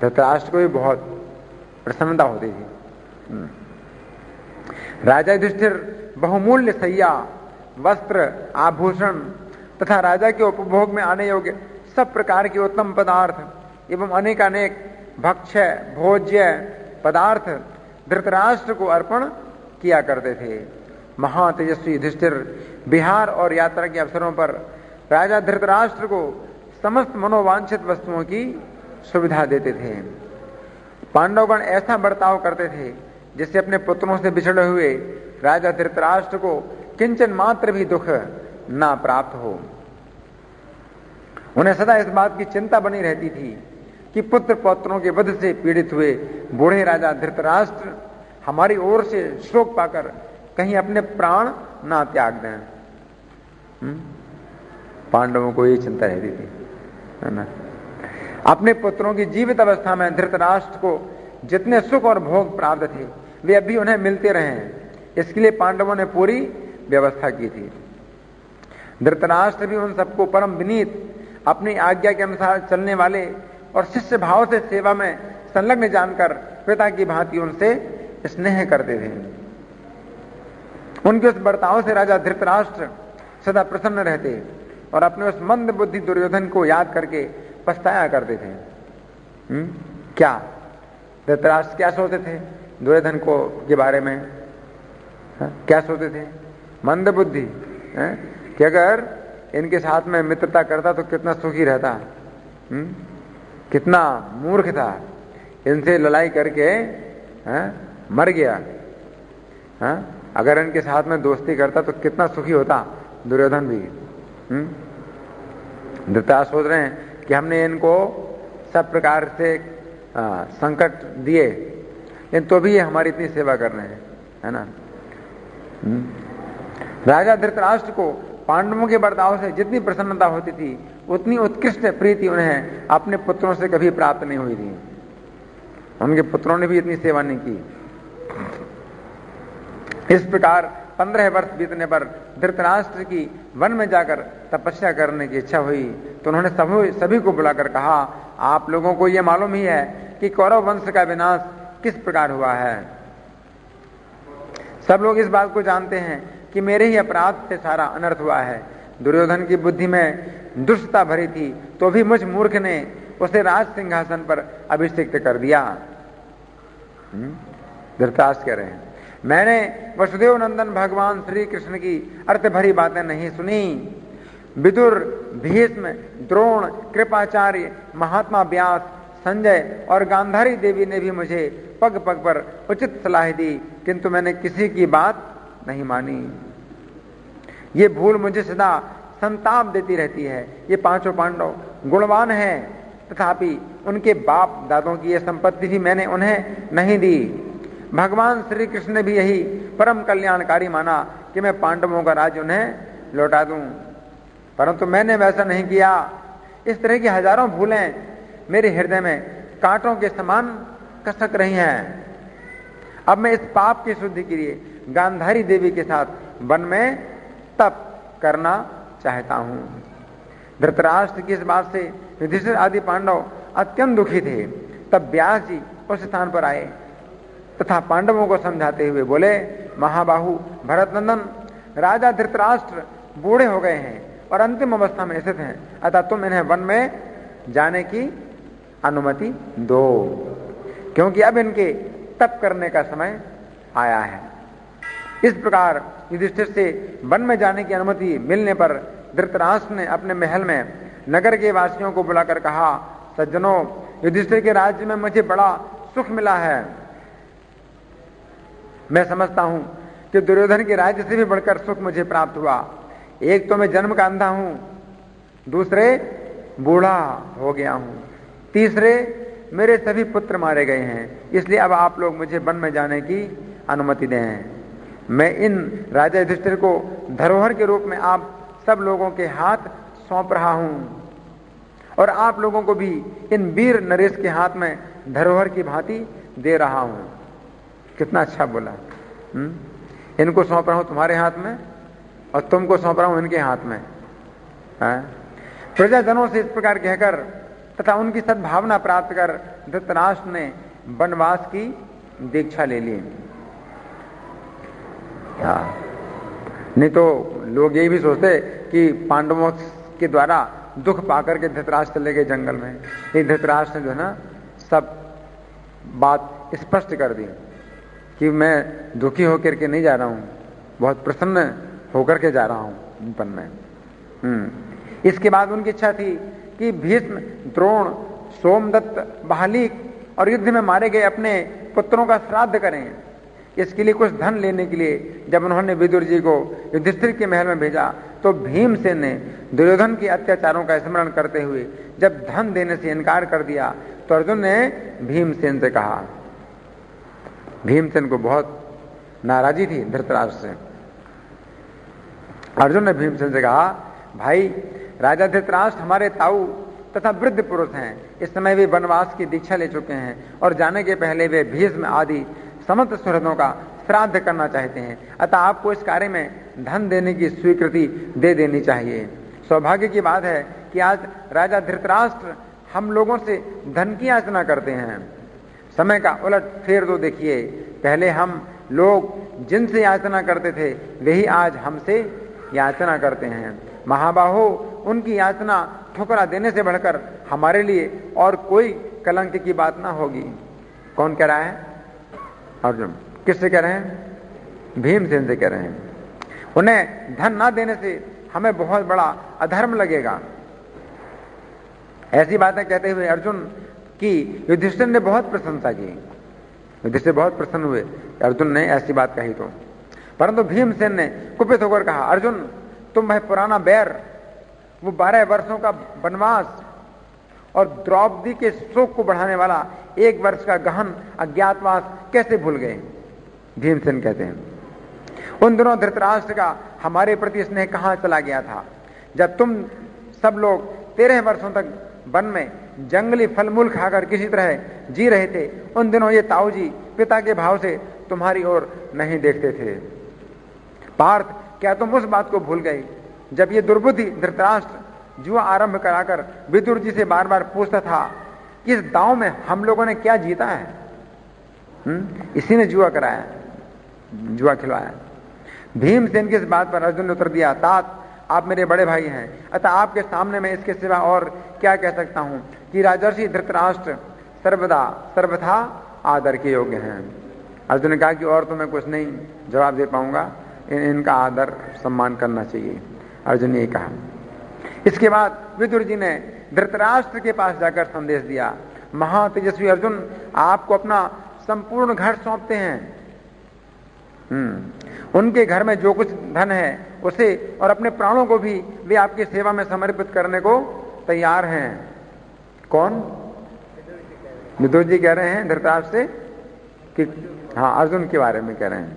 धृतराष्ट्र को भी बहुत प्रसन्नता होती थी। राजा युधिष्ठिर बहुमूल्य सैया, वस्त्र, आभूषण तथा राजा के उपभोग में आने योग्य सब प्रकार के उत्तम पदार्थ एवं अनेकानेक भक्ष्य भोज्य पदार्थ धृतराष्ट्र को अर्पण किया करते थे। महातेजस्वी युधिष्ठिर विहार और यात्रा के अवसरों पर राजा धृतराष्ट्र को समस्त मनोवांछित वस्तुओं की सुविधा देते थे। पांडवगण ऐसा बर्ताव करते थे जिससे अपने पुत्रों से बिछड़े हुए राजा धृतराष्ट्र को किंचन मात्र भी दुख ना प्राप्त हो। उन्हें सदा इस बात की चिंता बनी रहती थी कि पुत्र पौत्रों के वध से पीड़ित हुए बूढ़े राजा धृतराष्ट्र हमारी ओर से शोक पाकर कहीं अपने प्राण ना त्याग दें। पांडवों को ये चिंता रहती थी, है ना। अपने पुत्रों की जीवित अवस्था में धृतराष्ट्र को जितने सुख और भोग प्राप्त थे वे अभी उन्हें मिलते रहे, इसके लिए पांडवों ने पूरी व्यवस्था की थी। धृतराष्ट्र भी उन सबको परम विनीत, अपनी आज्ञा के अनुसार चलने वाले और शिष्य भाव से सेवा में संलग्न जानकर पिता की भांति उनसे स्नेह करते थे। उनके उस बर्ताव से राजा धृतराष्ट्र सदा प्रसन्न रहते और अपने उस मंद बुद्धि दुर्योधन को याद करके पछताया करते थे। क्या धृतराष्ट्र क्या सोचते थे दुर्योधन को के बारे में? क्या सोचते थे? मंद बुद्धि, कि अगर इनके साथ में मित्रता करता तो कितना सुखी रहता, कितना मूर्ख था, इनसे लड़ाई करके मर गया। अगर इनके साथ में दोस्ती करता तो कितना सुखी होता दुर्योधन भी। धृतराष्ट्र सोच रहे हैं कि हमने इनको सब प्रकार से संकट दिए, लेकिन तो भी ये हमारी इतनी सेवा कर रहे हैं, है ना। राजा धृतराष्ट्र को पांडवों के बर्ताव से जितनी प्रसन्नता होती थी उतनी उत्कृष्ट प्रीति उन्हें अपने पुत्रों से कभी प्राप्त नहीं हुई थी। उनके पुत्रों ने भी इतनी सेवा नहीं की। इस प्रकार 15 वर्ष बीतने पर धृतराष्ट्र की वन में जाकर तपस्या करने की इच्छा हुई तो उन्होंने सभी को बुलाकर कहा, आप लोगों को यह मालूम ही है कि कौरव वंश का विनाश किस प्रकार हुआ है। सब लोग इस बात को जानते हैं कि मेरे ही अपराध से सारा अनर्थ हुआ है। दुर्योधन की बुद्धि में दुष्टता भरी थी तो भी मुझ मूर्ख ने उसे राज सिंहासन पर अभिषिक्त कर दिया। धृतराष्ट्र कह रहे हैं, मैंने वसुदेव नंदन भगवान श्री कृष्ण की अर्थ भरी बातें नहीं सुनी। विदुर, भीष्म, द्रोण, कृपाचार्य, महात्मा व्यास, संजय और गांधारी देवी ने भी मुझे पग पग पर उचित सलाह दी, किंतु मैंने किसी की बात नहीं मानी। ये भूल मुझे सदा संताप देती रहती है। ये पांचों पांडव गुणवान हैं, तथापि उनके बाप दादों की यह संपत्ति भी मैंने उन्हें नहीं दी। भगवान श्री कृष्ण ने भी यही परम कल्याणकारी माना कि मैं पांडवों का राज्य उन्हें लौटा दूं, परंतु मैंने वैसा नहीं किया। इस तरह की हजारों भूलें मेरे हृदय में कांटों के समान कसक रही हैं। अब मैं इस पाप की शुद्धि के लिए गांधारी देवी के साथ वन में तप करना चाहता हूं। धृतराष्ट्र की इस बात से युधिष्ठिर आदि पांडव अत्यंत दुखी थे। तब व्यास जी उस स्थान पर आए तथा पांडवों को समझाते हुए बोले, महाबाहु भरतनंदन, राजा धृतराष्ट्र बूढ़े हो गए हैं और अंतिम अवस्था में स्थित हैं, अतः तुम इन्हें वन में जाने की अनुमति दो, क्योंकि अब इनके तप करने का समय आया है। इस प्रकार युधिष्ठिर से वन में जाने की अनुमति मिलने पर धृतराष्ट्र ने अपने महल में नगर के वासियों को बुलाकर कहा, सज्जनों, युधिष्ठिर के राज्य में मुझे बड़ा सुख मिला है। मैं समझता हूं कि दुर्योधन के राज्य से भी बढ़कर सुख मुझे प्राप्त हुआ। एक तो मैं जन्म का अंधा हूं, दूसरे बूढ़ा हो गया हूं, तीसरे मेरे सभी पुत्र मारे गए हैं। इसलिए अब आप लोग मुझे वन में जाने की अनुमति दें। मैं इन राजा युधिष्ठिर को धरोहर के रूप में आप सब लोगों के हाथ सौंप रहा हूं और आप लोगों को भी इन वीर नरेश के हाथ में धरोहर की भांति दे रहा हूं। कितना अच्छा बोला। इनको सौंप रहा हूं तुम्हारे हाथ में और तुमको सौंप रहा हूं इनके हाथ में। प्रजाजनों से इस प्रकार कहकर तथा उनकी सद्भावना प्राप्त कर धृतराष्ट्र ने वनवास की दीक्षा ले ली। नहीं तो लोग यही भी सोचते कि पांडवों के द्वारा दुख पाकर के धृतराष्ट्र चले गए जंगल में। ये धृतराष्ट्र ने जो है ना सब बात स्पष्ट कर दी कि मैं दुखी होकर के नहीं जा रहा हूं, बहुत प्रसन्न होकर के जा रहा हूं वन में। इसके बाद उनकी इच्छा थी कि भीष्म, द्रोण, सोमदत्त, बहाली और युद्ध में मारे गए अपने पुत्रों का श्राद्ध करें। इसके लिए कुछ धन लेने के लिए जब उन्होंने विदुर जी को युधिष्ठिर के महल में भेजा तो भीमसेन ने दुर्योधन के अत्याचारों का स्मरण करते हुए जब धन देने से इनकार कर दिया तो अर्जुन ने भीमसेन से कहा, भीमसेन को बहुत नाराजी थी धृतराष्ट्र से। अर्जुन ने भीमसेन से कहा, भाई राजा धृतराष्ट्र हमारे ताऊ तथा वृद्ध पुरुष हैं, इस समय वे वनवास की दीक्षा ले चुके हैं और जाने के पहले वे भीष्म आदि समस्त सुहृदों का श्राद्ध करना चाहते हैं, अतः आपको इस कार्य में धन देने की स्वीकृति दे देनी चाहिए। सौभाग्य की बात है कि आज राजा धृतराष्ट्र हम लोगों से धन की याचना करते हैं। समय का उलट फेर तो देखिए, पहले हम लोग जिनसे याचना करते थे वही आज हमसे याचना करते हैं। महाबाहो, उनकी याचना ठुकरा देने से बढ़कर हमारे लिए और कोई कलंक की बात ना होगी। कौन कह रहा है? अर्जुन। किससे कह रहे हैं? भीमसेन से कह रहे हैं। उन्हें धन ना देने से हमें बहुत बड़ा अधर्म लगेगा। ऐसी बातें कहते हुए अर्जुन की युधिष्ठिर ने बहुत प्रशंसा की। युधिष्ठिर बहुत प्रसन्न हुए अर्जुन ने ऐसी बात कही तो, परंतु भीमसेन ने कुपित होकर कहा, अर्जुन तुम वह पुराना बैर, वो 12 वर्षों का वनवास और द्रौपदी के शोक को बढ़ाने वाला 1 वर्ष का गहन अज्ञातवास कैसे भूल गए? भीमसेन कहते हैं, उन दिनों धृतराष्ट्र का हमारे प्रति स्नेह कहां चला गया था, जब तुम सब लोग 13 वर्षों तक वन में जंगली फल मूल खाकर किसी तरह जी रहे थे। उन दिनों ये ताऊ जी पिता के भाव से तुम्हारी ओर नहीं देखते थे। पार्थ, क्या तुम उस बात को भूल गए जब ये दुर्बुद्धि धृतराष्ट्र जुआ आरंभ कराकर विदुर जी से बार बार पूछता था कि इस दांव में हम लोगों ने क्या जीता है? इसी ने जुआ कराया, जुआ खिलवाया। भीमसेन की इस बात पर अर्जुन ने उत्तर दिया, तात आप मेरे बड़े भाई हैं, अतः आपके सामने मैं इसके सिवा और क्या कह सकता हूं कि राजर्षि धृतराष्ट्र सर्वथा आदर के योग्य हैं। अर्जुन ने कहा कि और तो मैं कुछ नहीं जवाब दे पाऊंगा, इनका आदर सम्मान करना चाहिए। अर्जुन ने कहा। इसके बाद विदुर जी ने धृतराष्ट्र के पास जाकर संदेश दिया, महातेजस्वी अर्जुन आपको अपना संपूर्ण घर सौंपते हैं। उनके घर में जो कुछ धन है उसे और अपने प्राणों को भी वे आपकी सेवा में समर्पित करने को तैयार हैं। कौन? विदुर जी कह रहे हैं धृतराष्ट्र से कि हाँ, अर्जुन के बारे में कह रहे हैं।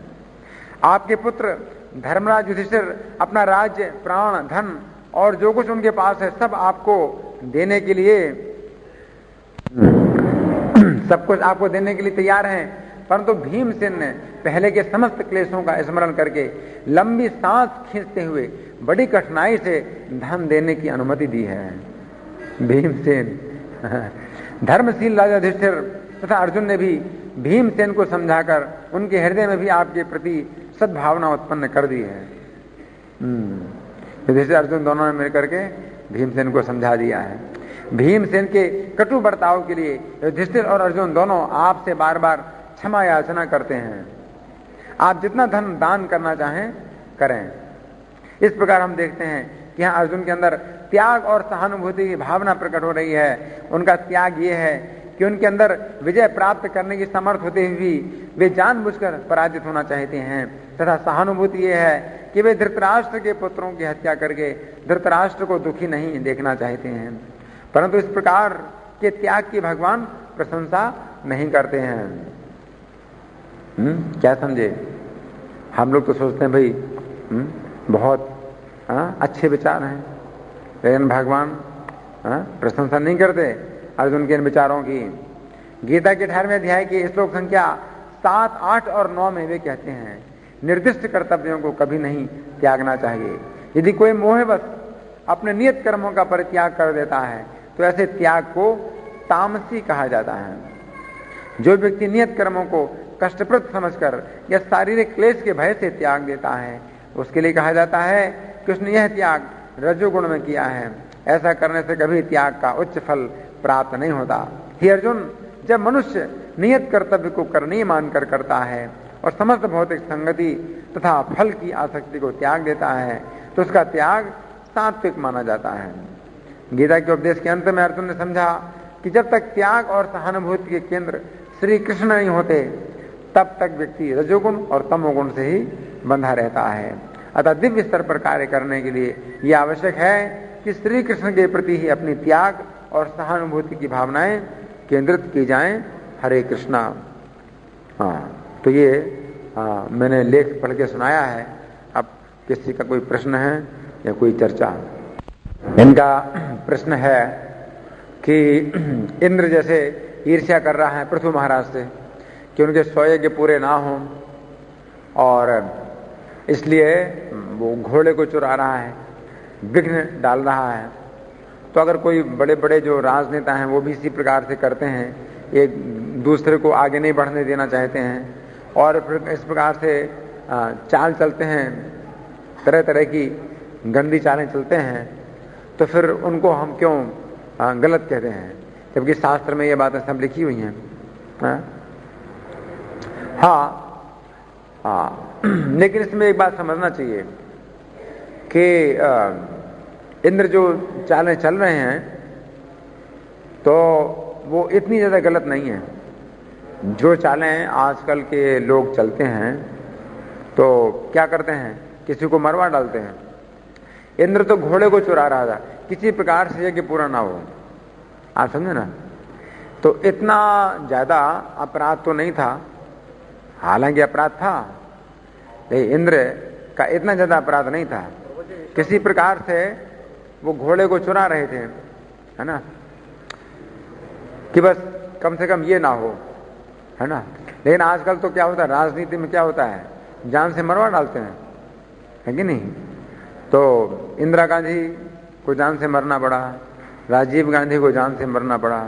आपके पुत्र धर्मराज युधिष्ठिर अपना राज्य, प्राण, धन और जो कुछ उनके पास है सब आपको देने के लिए सब कुछ आपको देने के लिए तैयार हैं। परंतु भीमसेन ने पहले के समस्त क्लेशों का स्मरण करके लंबी सांस खींचते हुए बड़ी कठिनाई से धन देने की अनुमति दी है। भीमसेन धर्मशील राजा युधिष्ठिर तथा अर्जुन ने भी भीमसेन को समझाकर उनके हृदय में भी आपके प्रति सद्भावना उत्पन्न कर दी है। युधिष्ठिर अर्जुन दोनों ने मिलकर के भीमसेन को समझा दिया है। भीमसेन के कटु बर्ताव के लिए युधिष्ठिर और अर्जुन दोनों आपसे बार बार क्षमा याचना करते हैं। आप जितना धन दान करना चाहें करें। इस प्रकार हम देखते हैं कि यहाँ अर्जुन के अंदर त्याग और सहानुभूति की भावना प्रकट हो रही है। उनका त्याग ये है कि उनके अंदर विजय प्राप्त करने की समर्थ होते हुए भी वे जानबूझकर पराजित होना चाहते हैं, तथा सहानुभूति ये है कि वे धृतराष्ट्र के पुत्रों की हत्या करके धृतराष्ट्र को दुखी नहीं देखना चाहते हैं। परंतु इस प्रकार के त्याग की भगवान प्रशंसा नहीं करते हैं। क्या समझे? हम लोग तो सोचते हैं भाई बहुत अच्छे विचार हैं, लेकिन भगवान प्रशंसा नहीं करते अर्जुन के इन विचारों की। गीता के 18वें अध्याय की श्लोक संख्या 7, 8 और 9 में वे कहते हैं, निर्दिष्ट कर्तव्यों को कभी नहीं त्यागना चाहिए। यदि कोई मोहवश अपने नियत कर्मों का परित्याग कर देता है तो ऐसे त्याग को तामसी कहा जाता है। जो व्यक्ति नियत कर्मों को कष्टप्रद समझकर या शारीरिक क्लेश के भय से त्याग देता है उसके लिए कहा जाता है कि उसने यह त्याग रजोगुण में किया है। ऐसा करने से कभी त्याग का उच्च फल प्राप्त नहीं होता। हे अर्जुन, जब मनुष्य नियत कर्तव्य को करनीय मानकर करता है और समस्त भौतिक संगति तथा फल की आसक्ति को त्याग देता है तो उसका त्याग सात्विक माना जाता है। गीता के उपदेश के अंत में अर्जुन ने समझा कि जब तक त्याग और सहानुभूति के केंद्र श्री कृष्ण नहीं होते तब तक व्यक्ति रजोगुण और तमोगुण से ही बंधा रहता है। अतः दिव्य स्तर पर कार्य करने के लिए यह आवश्यक है कि श्री कृष्ण के प्रति ही अपनी त्याग और सहानुभूति की भावनाएं केंद्रित की जाएं। हरे कृष्णा। तो ये मैंने लेख पढ़ के सुनाया है। अब किसी का कोई प्रश्न है या कोई चर्चा? इनका प्रश्न है कि इंद्र जैसे ईर्ष्या कर रहा है पृथु महाराज से कि उनके 100 यज्ञ पूरे ना हों और इसलिए वो घोड़े को चुरा रहा है, विघ्न डाल रहा है। तो अगर कोई बड़े बड़े जो राजनेता हैं वो भी इसी प्रकार से करते हैं, एक दूसरे को आगे नहीं बढ़ने देना चाहते हैं और फिर इस प्रकार से चाल चलते हैं, तरह तरह की गंदी चालें चलते हैं, तो फिर उनको हम क्यों गलत कहते हैं, जबकि शास्त्र में ये बातें सब लिखी हुई हैं। हाँ, लेकिन इसमें एक बात समझना चाहिए कि इंद्र जो चालें चल रहे हैं तो वो इतनी ज्यादा गलत नहीं है। जो चालें आजकल के लोग चलते हैं तो क्या करते हैं, किसी को मरवा डालते हैं। इंद्र तो घोड़े को चुरा रहा था, किसी प्रकार से यज्ञ पूरा ना हो, आप समझे ना। तो इतना ज्यादा अपराध तो नहीं था, हालांकि अपराध था, लेकिन इंद्र का इतना ज्यादा अपराध नहीं था। किसी प्रकार से वो घोड़े को चुरा रहे थे, है ना, कि बस कम से कम ये ना हो, है ना। लेकिन आजकल तो क्या होता है, राजनीति में क्या होता है, जान से मरवा डालते हैं, है कि नहीं। तो इंदिरा गांधी को जान से मरना पड़ा, राजीव गांधी को जान से मरना पड़ा,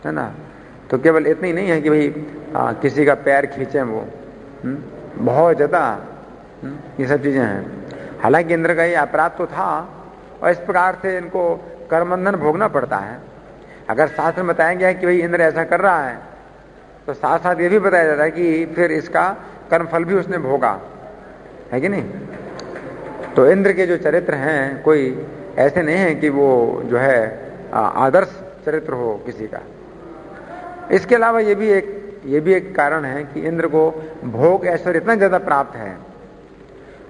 है ना। तो केवल इतनी नहीं है कि भाई किसी का पैर खींचे वो, बहुत ज्यादा ये सब चीजें हैं। हालांकि इंद्र का ये अपराध तो था और इस प्रकार से इनको कर्मबंधन भोगना पड़ता है। अगर शास्त्र में बताया गया है कि भाई इंद्र ऐसा कर रहा है तो साथ साथ ये भी बताया जाता है कि फिर इसका कर्मफल भी उसने भोगा, है कि नहीं। तो इंद्र के जो चरित्र हैं कोई ऐसे नहीं है कि वो जो है आदर्श चरित्र हो किसी का। इसके अलावा ये भी एक कारण है कि इंद्र को भोग ऐश्वर्य इतना ज्यादा प्राप्त है,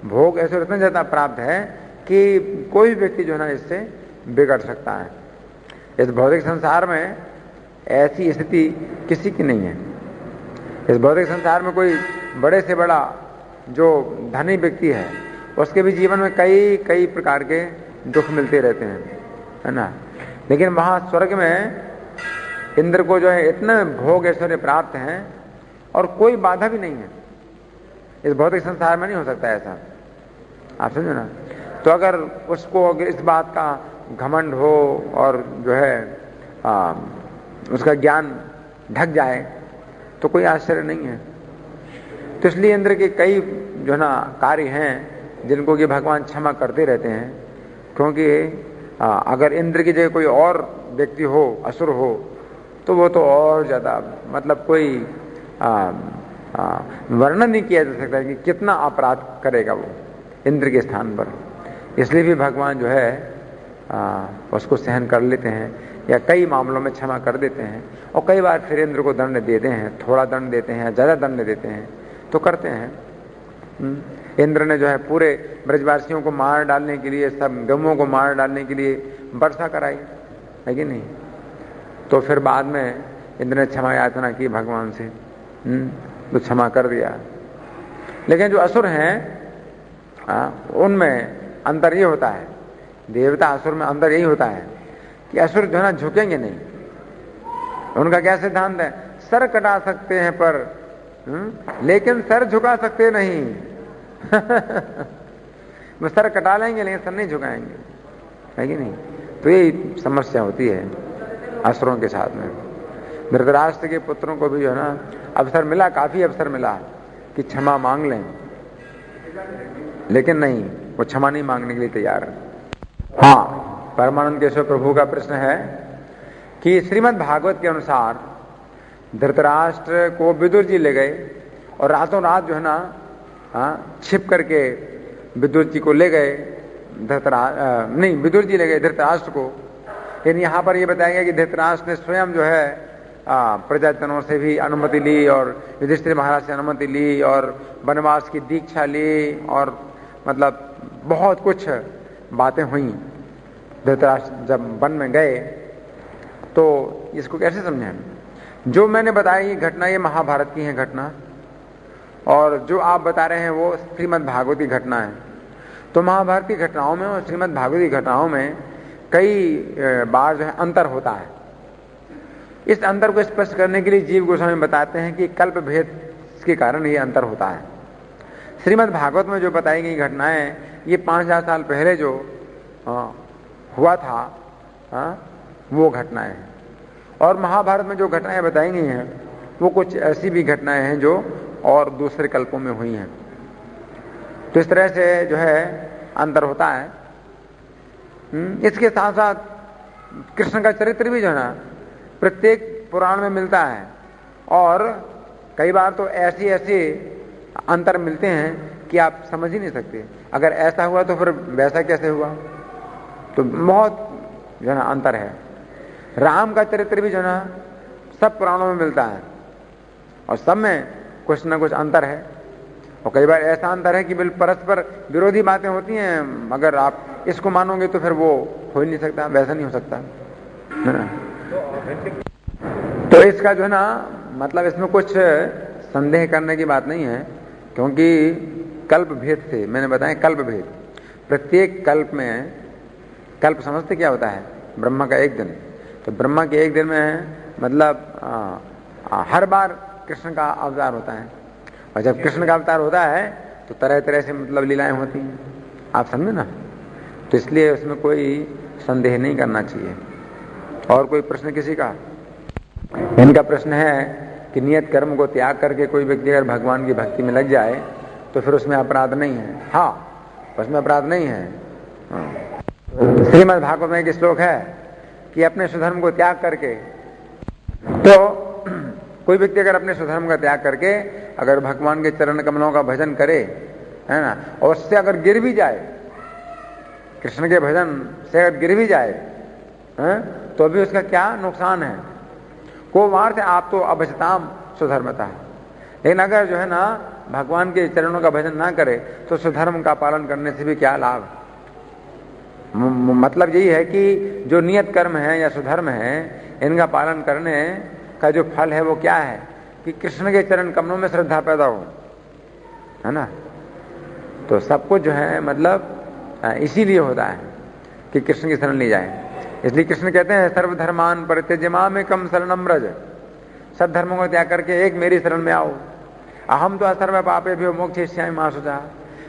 भोग ऐश्वर्य इतना ज्यादा प्राप्त है कि कोई व्यक्ति जो है ना इससे बिगड़ सकता है। इस भौतिक संसार में ऐसी स्थिति किसी की नहीं है। इस भौतिक संसार में कोई बड़े से बड़ा जो धनी व्यक्ति है उसके भी जीवन में कई कई प्रकार के दुख मिलते रहते हैं, है ना। लेकिन वहां स्वर्ग में इंद्र को जो है इतने भोग ऐश्वर्य प्राप्त हैं और कोई बाधा भी नहीं है। इस भौतिक संसार में नहीं हो सकता ऐसा, आप समझो ना। तो अगर उसको अगर इस बात का घमंड हो और जो है उसका ज्ञान ढक जाए तो कोई आश्चर्य नहीं है। तो इसलिए इंद्र के कई जो है ना कार्य हैं जिनको कि भगवान क्षमा करते रहते हैं, क्योंकि अगर इंद्र की जगह कोई और व्यक्ति हो, असुर हो, तो वो तो और ज्यादा मतलब कोई वर्णन नहीं किया जा सकता कि कितना अपराध करेगा वो इंद्र के स्थान पर। इसलिए भी भगवान जो है उसको सहन कर लेते हैं या कई मामलों में क्षमा कर देते हैं और कई बार फिर इंद्र को दंड देते हैं, थोड़ा दंड देते हैं, ज्यादा दंड देते हैं, तो करते हैं। इंद्र ने जो है पूरे ब्रजवासियों को मार डालने के लिए, सब गवों को मार डालने के लिए वर्षा कराई, है कि नहीं। तो फिर बाद में इंद्र ने क्षमा याचना की भगवान से, तो क्षमा कर दिया। लेकिन जो असुर हैं उनमें अंतर ये होता है, देवता असुर में अंतर यही होता है कि असुर जो है ना झुकेंगे नहीं। उनका क्या सिद्धांत है, सर कटा सकते हैं पर लेकिन सर झुका सकते नहीं। वो सर कटा लेंगे लेकिन सर नहीं झुकाएंगे, है कि नहीं। तो ये समस्या होती है असुरों के साथ में। धृतराष्ट्र के पुत्रों को भी जो है ना अवसर मिला, काफी अवसर मिला कि क्षमा मांग लें, लेकिन नहीं, वो क्षमा नहीं मांगने के लिए तैयार है। हाँ, परमानंद केशव प्रभु का प्रश्न है कि श्रीमद् भागवत के अनुसार धृतराष्ट्र को विदुर जी ले गए और रातों रात जो है ना छिप करके विदुर जी को ले गए, विदुर जी ले गए धृतराष्ट्र को लेकिन यहां पर यह बताया गया कि धृतराष्ट्र ने स्वयं जो है प्रजाजनों से भी अनुमति ली और युधिष्ठिर महाराज से अनुमति ली और वनवास की दीक्षा ली और मतलब बहुत कुछ बातें हुई। धृतराष्ट्र जब वन में गए तो इसको कैसे समझें? जो मैंने बताया ये घटना, ये महाभारत की है घटना, और जो आप बता रहे हैं वो श्रीमद् भागवत की घटना है। तो महाभारत की घटनाओं में और श्रीमद् भागवत की घटनाओं में कई बार जो है अंतर होता है। इस अंतर को स्पष्ट करने के लिए जीव गोस्वामी बताते हैं कि कल्प भेद के कारण ये अंतर होता है। श्रीमद् भागवत में जो बताई गई घटनाएं ये 5000 साल पहले जो हुआ था वो घटनाएं हैं, और महाभारत में जो घटनाएं बताई गई हैं वो कुछ ऐसी भी घटनाएं हैं जो और दूसरे कल्पों में हुई हैं। तो इस तरह से जो है अंतर होता है। इसके साथ साथ कृष्ण का चरित्र भी जो है ना प्रत्येक पुराण में मिलता है, और कई बार तो ऐसे अंतर मिलते हैं कि आप समझ ही नहीं सकते। अगर ऐसा हुआ तो फिर वैसा कैसे हुआ? तो बहुत जो है ना अंतर है। राम का चरित्र भी जो है ना सब पुराणों में मिलता है और सब में कुछ ना कुछ अंतर है, और कई बार ऐसा अंतर है कि बिल्कुल परस्पर विरोधी बातें होती हैं। अगर आप इसको मानोगे तो फिर वो हो ही नहीं सकता, वैसा नहीं हो सकता, है ना। तो इसका जो है ना मतलब इसमें कुछ संदेह करने की बात नहीं है, क्योंकि कल्प भेद से मैंने बताया कल्प भेद, प्रत्येक कल्प में, कल्प समझते क्या होता है? ब्रह्मा का एक दिन। तो ब्रह्मा के एक दिन में मतलब हर बार कृष्ण का अवतार होता है, और जब कृष्ण का अवतार होता है तो तरह तरह से मतलब लीलाएं होती हैं, आप समझे ना। तो इसलिए उसमें कोई संदेह नहीं करना चाहिए। और कोई प्रश्न किसी का? इनका प्रश्न है कि नियत कर्म को त्याग करके कोई व्यक्ति अगर भगवान की भक्ति में लग जाए तो फिर उसमें अपराध नहीं है? हाँ, उसमें अपराध नहीं है। श्रीमद् भागवत में एक श्लोक है कि अपने स्वधर्म को त्याग करके, तो कोई व्यक्ति अगर अपने स्वधर्म का त्याग करके अगर भगवान के चरण कमलों का भजन करे, है ना, और उससे अगर गिर भी जाए, कृष्ण के भजन से अगर गिर भी जाए, तो भी उसका क्या नुकसान है? को वार्थ आप तो अभजताम स्वधर्मता है। लेकिन अगर जो है ना भगवान के चरणों का भजन ना करे तो स्वधर्म का पालन करने से भी क्या लाभ? मतलब यही है कि जो नियत कर्म है या स्वधर्म है, इनका पालन करने का जो फल है वो क्या है? कि कृष्ण के चरण कमलों में श्रद्धा पैदा हो, है ना। तो सब कुछ जो है मतलब इसीलिए होता है कि कृष्ण की शरण ली जाए। इसलिए कृष्ण कहते हैं सर्वधर्मान परित्यज्य मामेकं शरणं व्रज, सब धर्मों को त्याग करके एक मेरी शरण में आओ। अहम तो सर्व पापेभ्यो मोक्षयिष्यामि मा शुचः,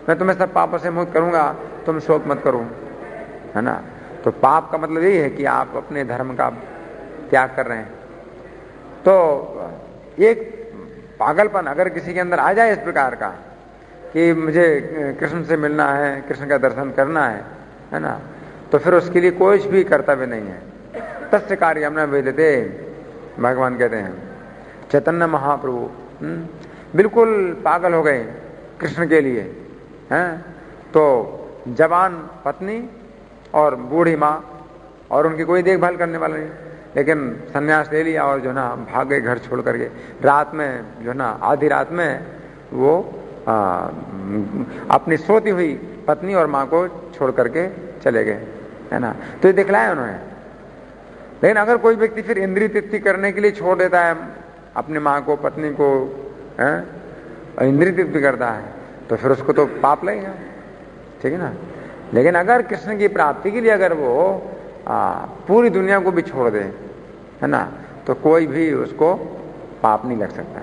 मैं तुम्हें सब पापों से मुक्त करूंगा, तुम शोक मत करो, है ना। तो पाप का मतलब यही है कि आप अपने धर्म का त्याग कर रहे हैं। तो एक पागलपन अगर किसी के अंदर आ जाए इस प्रकार का कि मुझे कृष्ण से मिलना है, कृष्ण का दर्शन करना है ना, तो फिर उसके लिए कोई भी कर्तव्य नहीं है। तस्य कार्यं न विद्यते, भगवान कहते हैं चैतन्य महाप्रभु बिल्कुल पागल हो गए कृष्ण के लिए, हैं। तो जवान पत्नी और बूढ़ी माँ और उनकी कोई देखभाल करने वाला नहीं, लेकिन सन्यास ले लिया और जो ना भाग गए घर छोड़ करके। रात में जो ना आधी रात में वो अपनी सोती हुई पत्नी और माँ को छोड़ करके चले गए, है ना। तो ये दिखलाया उन्होंने। लेकिन अगर कोई व्यक्ति फिर इंद्रिय तृप्ति करने के लिए छोड़ देता है अपनी माँ को, पत्नी को, और इंद्रिय तृप्ति करता है, तो फिर उसको तो पाप लगेगा, ठीक है ना। लेकिन अगर कृष्ण की प्राप्ति के लिए अगर वो पूरी दुनिया को भी छोड़ दे, है ना, तो कोई भी उसको पाप नहीं लग सकता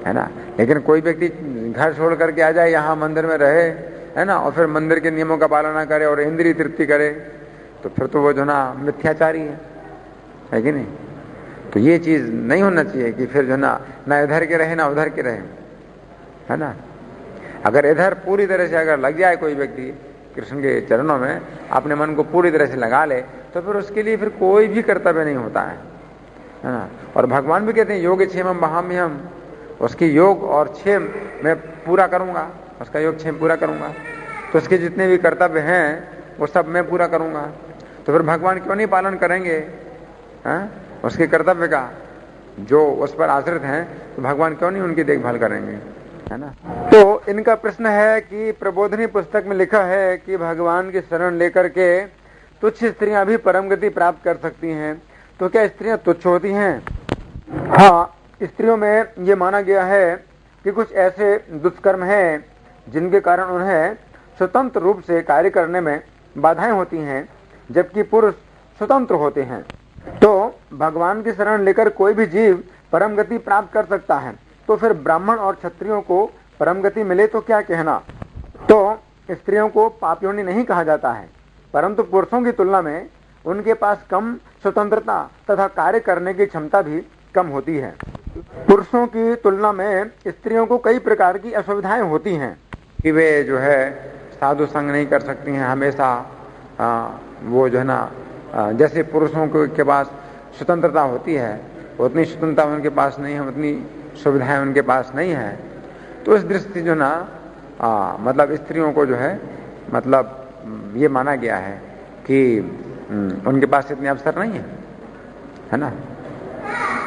है ना। लेकिन कोई व्यक्ति घर छोड़ करके आ जाए, यहाँ मंदिर में रहे, है ना, और फिर मंदिर के नियमों का पालन ना करे और इंद्रिय तृप्ति करे, तो फिर तो वो जो ना मिथ्याचारी है कि नहीं। तो ये चीज नहीं होना चाहिए कि फिर जो ना इधर के रहे ना उधर के रहे, है ना। अगर इधर पूरी तरह से अगर लग जाए कोई व्यक्ति कृष्ण के चरणों में, अपने मन को पूरी तरह से लगा ले, तो फिर उसके लिए फिर कोई भी कर्तव्य नहीं होता है ना। और भगवान भी कहते हैं योग क्षेमम वहाम्यहम्, उसकी योग और क्षेम मैं पूरा करूंगा, उसका योग क्षेम पूरा करूंगा। तो उसके जितने भी कर्तव्य हैं वो सब मैं पूरा करूंगा। तो फिर भगवान क्यों नहीं पालन करेंगे उसके कर्तव्य का? जो उस पर आश्रित हैं तो भगवान क्यों नहीं उनकी देखभाल करेंगे, है ना? तो इनका प्रश्न है कि प्रबोधिनी पुस्तक में लिखा है कि भगवान की शरण लेकर के तुच्छ स्त्रियां भी परम गति प्राप्त कर सकती हैं, तो क्या स्त्रियां तुच्छ होती हैं? हाँ, स्त्रियों में ये माना गया है कि कुछ ऐसे दुष्कर्म हैं जिनके कारण उन्हें स्वतंत्र रूप से कार्य करने में बाधाएं होती हैं, जबकि पुरुष स्वतंत्र होते हैं। तो भगवान की शरण लेकर कोई भी जीव परम गति प्राप्त कर सकता है, तो फिर ब्राह्मण और क्षत्रियों को परम गति मिले तो क्या कहना? तो स्त्रियों को पापयोनि नहीं कहा जाता है, परंतु पुरुषों की तुलना में उनके पास कम स्वतंत्रता तथा कार्य करने की क्षमता भी कम होती है। पुरुषों की तुलना में स्त्रियों को कई प्रकार की असुविधाएं होती हैं कि वे जो है साधु संग नहीं कर सकती हैं हमेशा। वो जो है ना, जैसे पुरुषों के पास स्वतंत्रता होती है उतनी स्वतंत्रता उनके पास नहीं है, उतनी सुविधाएं उनके पास नहीं है। तो इस दृष्टि से जो ना मतलब स्त्रियों को जो है मतलब ये माना गया है कि उनके पास इतने अवसर नहीं है ना?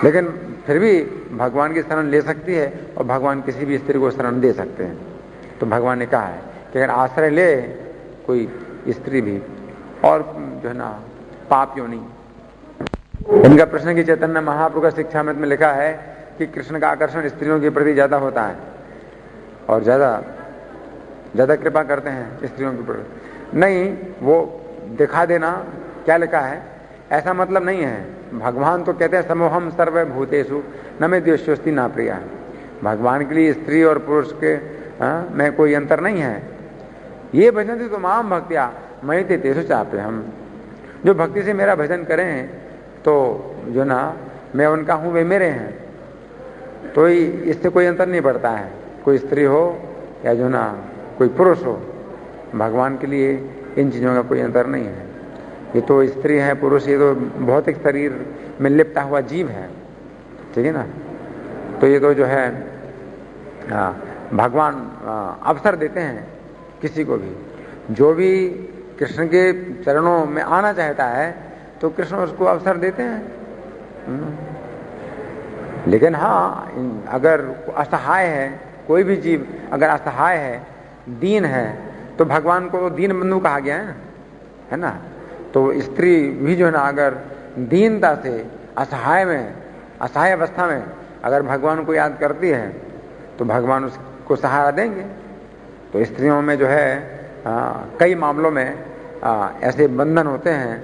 लेकिन फिर भी भगवान की शरण ले सकती है और भगवान किसी भी स्त्री को शरण दे सकते हैं। तो भगवान ने कहा है कि अगर आश्रय ले कोई स्त्री भी और जो है ना पाप योनि। इनका प्रश्न की चैतन्य महाप्रभु का शिक्षामृत में लिखा है कि कृष्ण का आकर्षण स्त्रियों के प्रति ज्यादा होता है और ज्यादा कृपा करते हैं स्त्रियों के प्रति। नहीं, वो दिखा देना क्या लिखा है ऐसा मतलब नहीं है। भगवान तो कहते हैं समोहम सर्वभूतेषु न मे द्वेष्योस्ति न प्रिया। भगवान के लिए स्त्री और पुरुष के में कोई अंतर नहीं है। ये भजन तो माम भक्तिया मयि ते तेषु चापे। हम जो भक्ति से मेरा भजन करें तो जो ना मैं उनका हूं वे मेरे हैं, तो इससे कोई अंतर नहीं पड़ता है, कोई स्त्री हो या जो ना कोई पुरुष हो। भगवान के लिए इन चीजों का कोई अंतर नहीं है। ये तो स्त्री है पुरुष, ये तो भौतिक शरीर में लिपटा हुआ जीव है, ठीक है ना? तो ये तो जो है भगवान अवसर देते हैं किसी को भी, जो भी कृष्ण के चरणों में आना चाहता है तो कृष्ण उसको अवसर देते हैं। लेकिन हाँ, अगर असहाय है, कोई भी जीव अगर असहाय है, दीन है, तो भगवान को दीन बंधु कहा गया है ना? तो स्त्री भी जो है ना अगर दीनता से असहाय अवस्था में अगर भगवान को याद करती है तो भगवान उसको सहारा देंगे। तो स्त्रियों में जो है कई मामलों में ऐसे बंधन होते हैं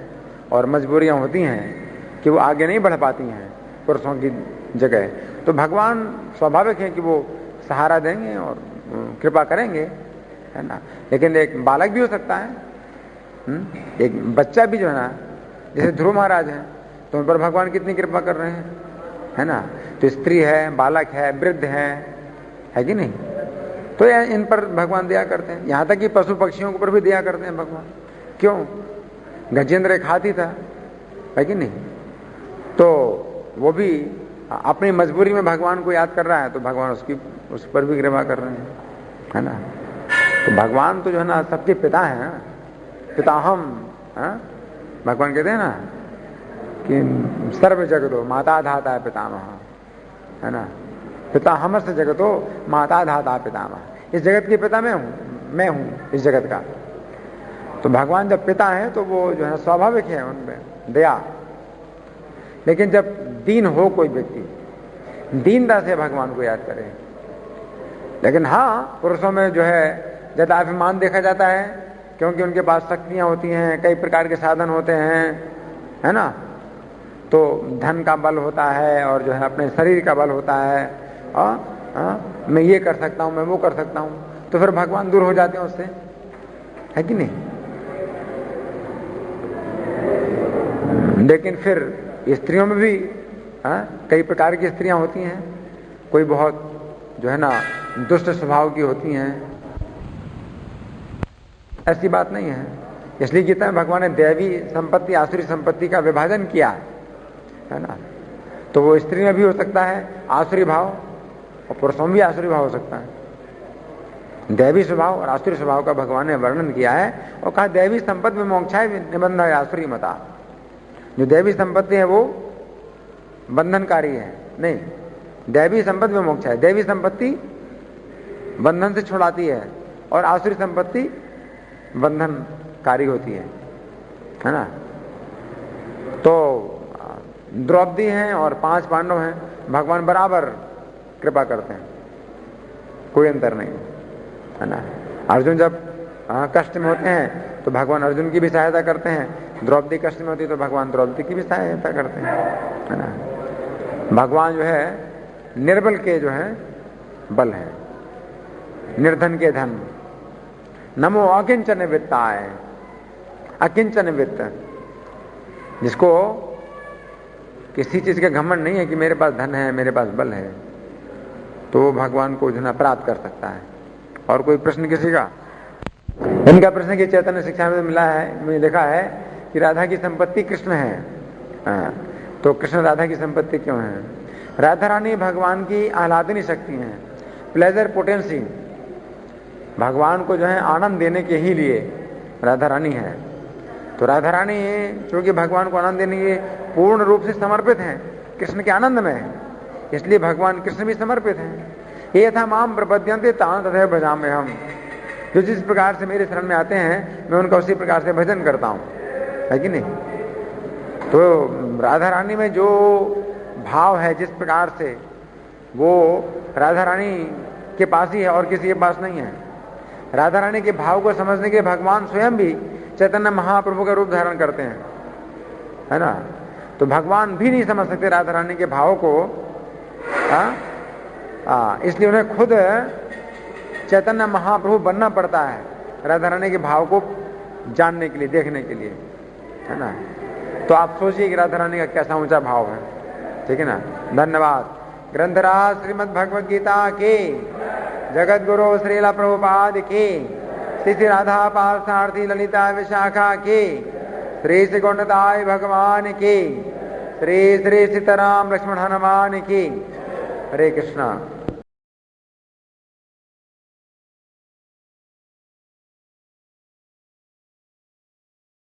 और मजबूरियां होती हैं कि वो आगे नहीं बढ़ पाती हैं पुरुषों की जगह। तो भगवान स्वाभाविक है कि वो सहारा देंगे और कृपा करेंगे, है ना? लेकिन एक बालक भी हो सकता है, एक बच्चा भी जो है ना, जैसे ध्रुव महाराज हैं तो उन पर भगवान कितनी कृपा कर रहे हैं, है ना? तो स्त्री है, बालक है, वृद्ध है कि नहीं? तो इन पर भगवान दया करते हैं। यहां तक कि पशु पक्षियों के ऊपर भी दया करते हैं भगवान। क्यों? गजेंद्र एक हाथी था, है कि नहीं? तो वो भी अपनी मजबूरी में भगवान को याद कर रहा है तो भगवान उस पर भी कृपा कर रहे हैं, है ना? तो भगवान तो जो है ना सबके पिता हैं, पिताहम। भगवान कहते हैं ना कि सर्व जगतो माता धाता पितामह, है ना? पिताहम से जगतो माता धाता पितामह। इस जगत के पिता मैं हूं इस जगत का। तो भगवान जब पिता है तो वो जो है स्वाभाविक है उनमें दया। लेकिन जब दीन हो कोई व्यक्ति, दीनता से भगवान को याद करे। लेकिन हाँ, पुरुषों में जो है ज्यादा अभिमान देखा जाता है क्योंकि उनके पास शक्तियां होती हैं, कई प्रकार के साधन होते हैं, है ना? तो धन का बल होता है और जो है अपने शरीर का बल होता है। मैं ये कर सकता हूं, मैं वो कर सकता हूं, तो फिर भगवान दूर हो जाते हैं उससे, है कि नहीं? लेकिन फिर स्त्रियों में भी कई प्रकार की स्त्रियां होती हैं। कोई बहुत जो है ना दुष्ट स्वभाव की होती हैं, ऐसी बात नहीं है। इसलिए गीता में भगवान ने दैवी संपत्ति आसुरी संपत्ति का विभाजन किया है ना? तो वो स्त्री में भी हो सकता है आसुरी भाव और पुरुषों में भी आसुरी भाव हो सकता है। दैवी स्वभाव और आसुरी स्वभाव का भगवान ने वर्णन किया है और कहा दैवी संपत्ति में मोक्षाय निबंध है आसुरी मता। जो दैवी संपत्ति है वो बंधनकारी है, नहीं, दैवी संपत्ति में मोक्ष है। दैवी संपत्ति बंधन से छुड़ाती है और आसुरी संपत्ति बंधनकारी होती है ना। तो द्रौपदी हैं और 5 पांडव हैं, भगवान बराबर कृपा करते हैं, कोई अंतर नहीं है ना। अर्जुन जब कष्ट में होते हैं तो भगवान अर्जुन की भी सहायता करते हैं, द्रौपदी कष्ट में होती है तो भगवान द्रौपदी की भी सहायता करते हैं, है ना। भगवान जो है निर्बल के जो है बल है, निर्धन के धन। नमो अकिंचन वित्ताय, अकिंचन वित्त, जिसको किसी चीज का घमंड नहीं है कि मेरे पास धन है, मेरे पास बल है, तो वो भगवान को जो है प्राप्त कर सकता है। और कोई प्रश्न किसी का? इनका प्रश्न की चैतन्य शिक्षा में मिला है, में लिखा है कि राधा की संपत्ति कृष्ण है। तो कृष्ण राधा की संपत्ति क्यों है? राधा रानी भगवान की आह्लादनी शक्ति है, प्लेजर पोटेंसी, भगवान को जो है आनंद देने के ही लिए राधा रानी है। तो राधा रानी क्योंकि भगवान को आनंद देने के पूर्ण रूप से समर्पित हैं, कृष्ण के आनंद में, इसलिए भगवान कृष्ण भी समर्पित हैं। ये था माम प्रपद्यन्ते तान तथैव भजामि हम, जो जिस प्रकार से मेरे शरण में आते हैं मैं उनका उसी प्रकार से भजन करता हूं, है कि नहीं। तो राधा रानी में जो भाव है, जिस प्रकार से, वो राधा रानी के पास ही है और किसी के पास नहीं है। राधा रानी के भाव को समझने के भगवान स्वयं भी चैतन्य महाप्रभु का रूप धारण करते हैं, है ना। तो भगवान भी नहीं समझ सकते राधा रानी के भाव को, इसलिए उन्हें खुद चैतन्य महाप्रभु बनना पड़ता है राधा रानी के भाव को जानने के लिए, देखने के लिए, है ना। तो आप सोचिए कि राधा रानी का कैसा ऊंचा भाव है, ठीक है ना। धन्यवाद। ग्रंथराज श्रीमद् भगवद गीता के, जगत गुरु श्रीला प्रभुपाद के, श्री राधा पार्थार्थी ललिता विशाखा के, श्री श्री गौंडताय भगवान के, श्री श्री सीताराम लक्ष्मण हनुमान की। हरे कृष्णा।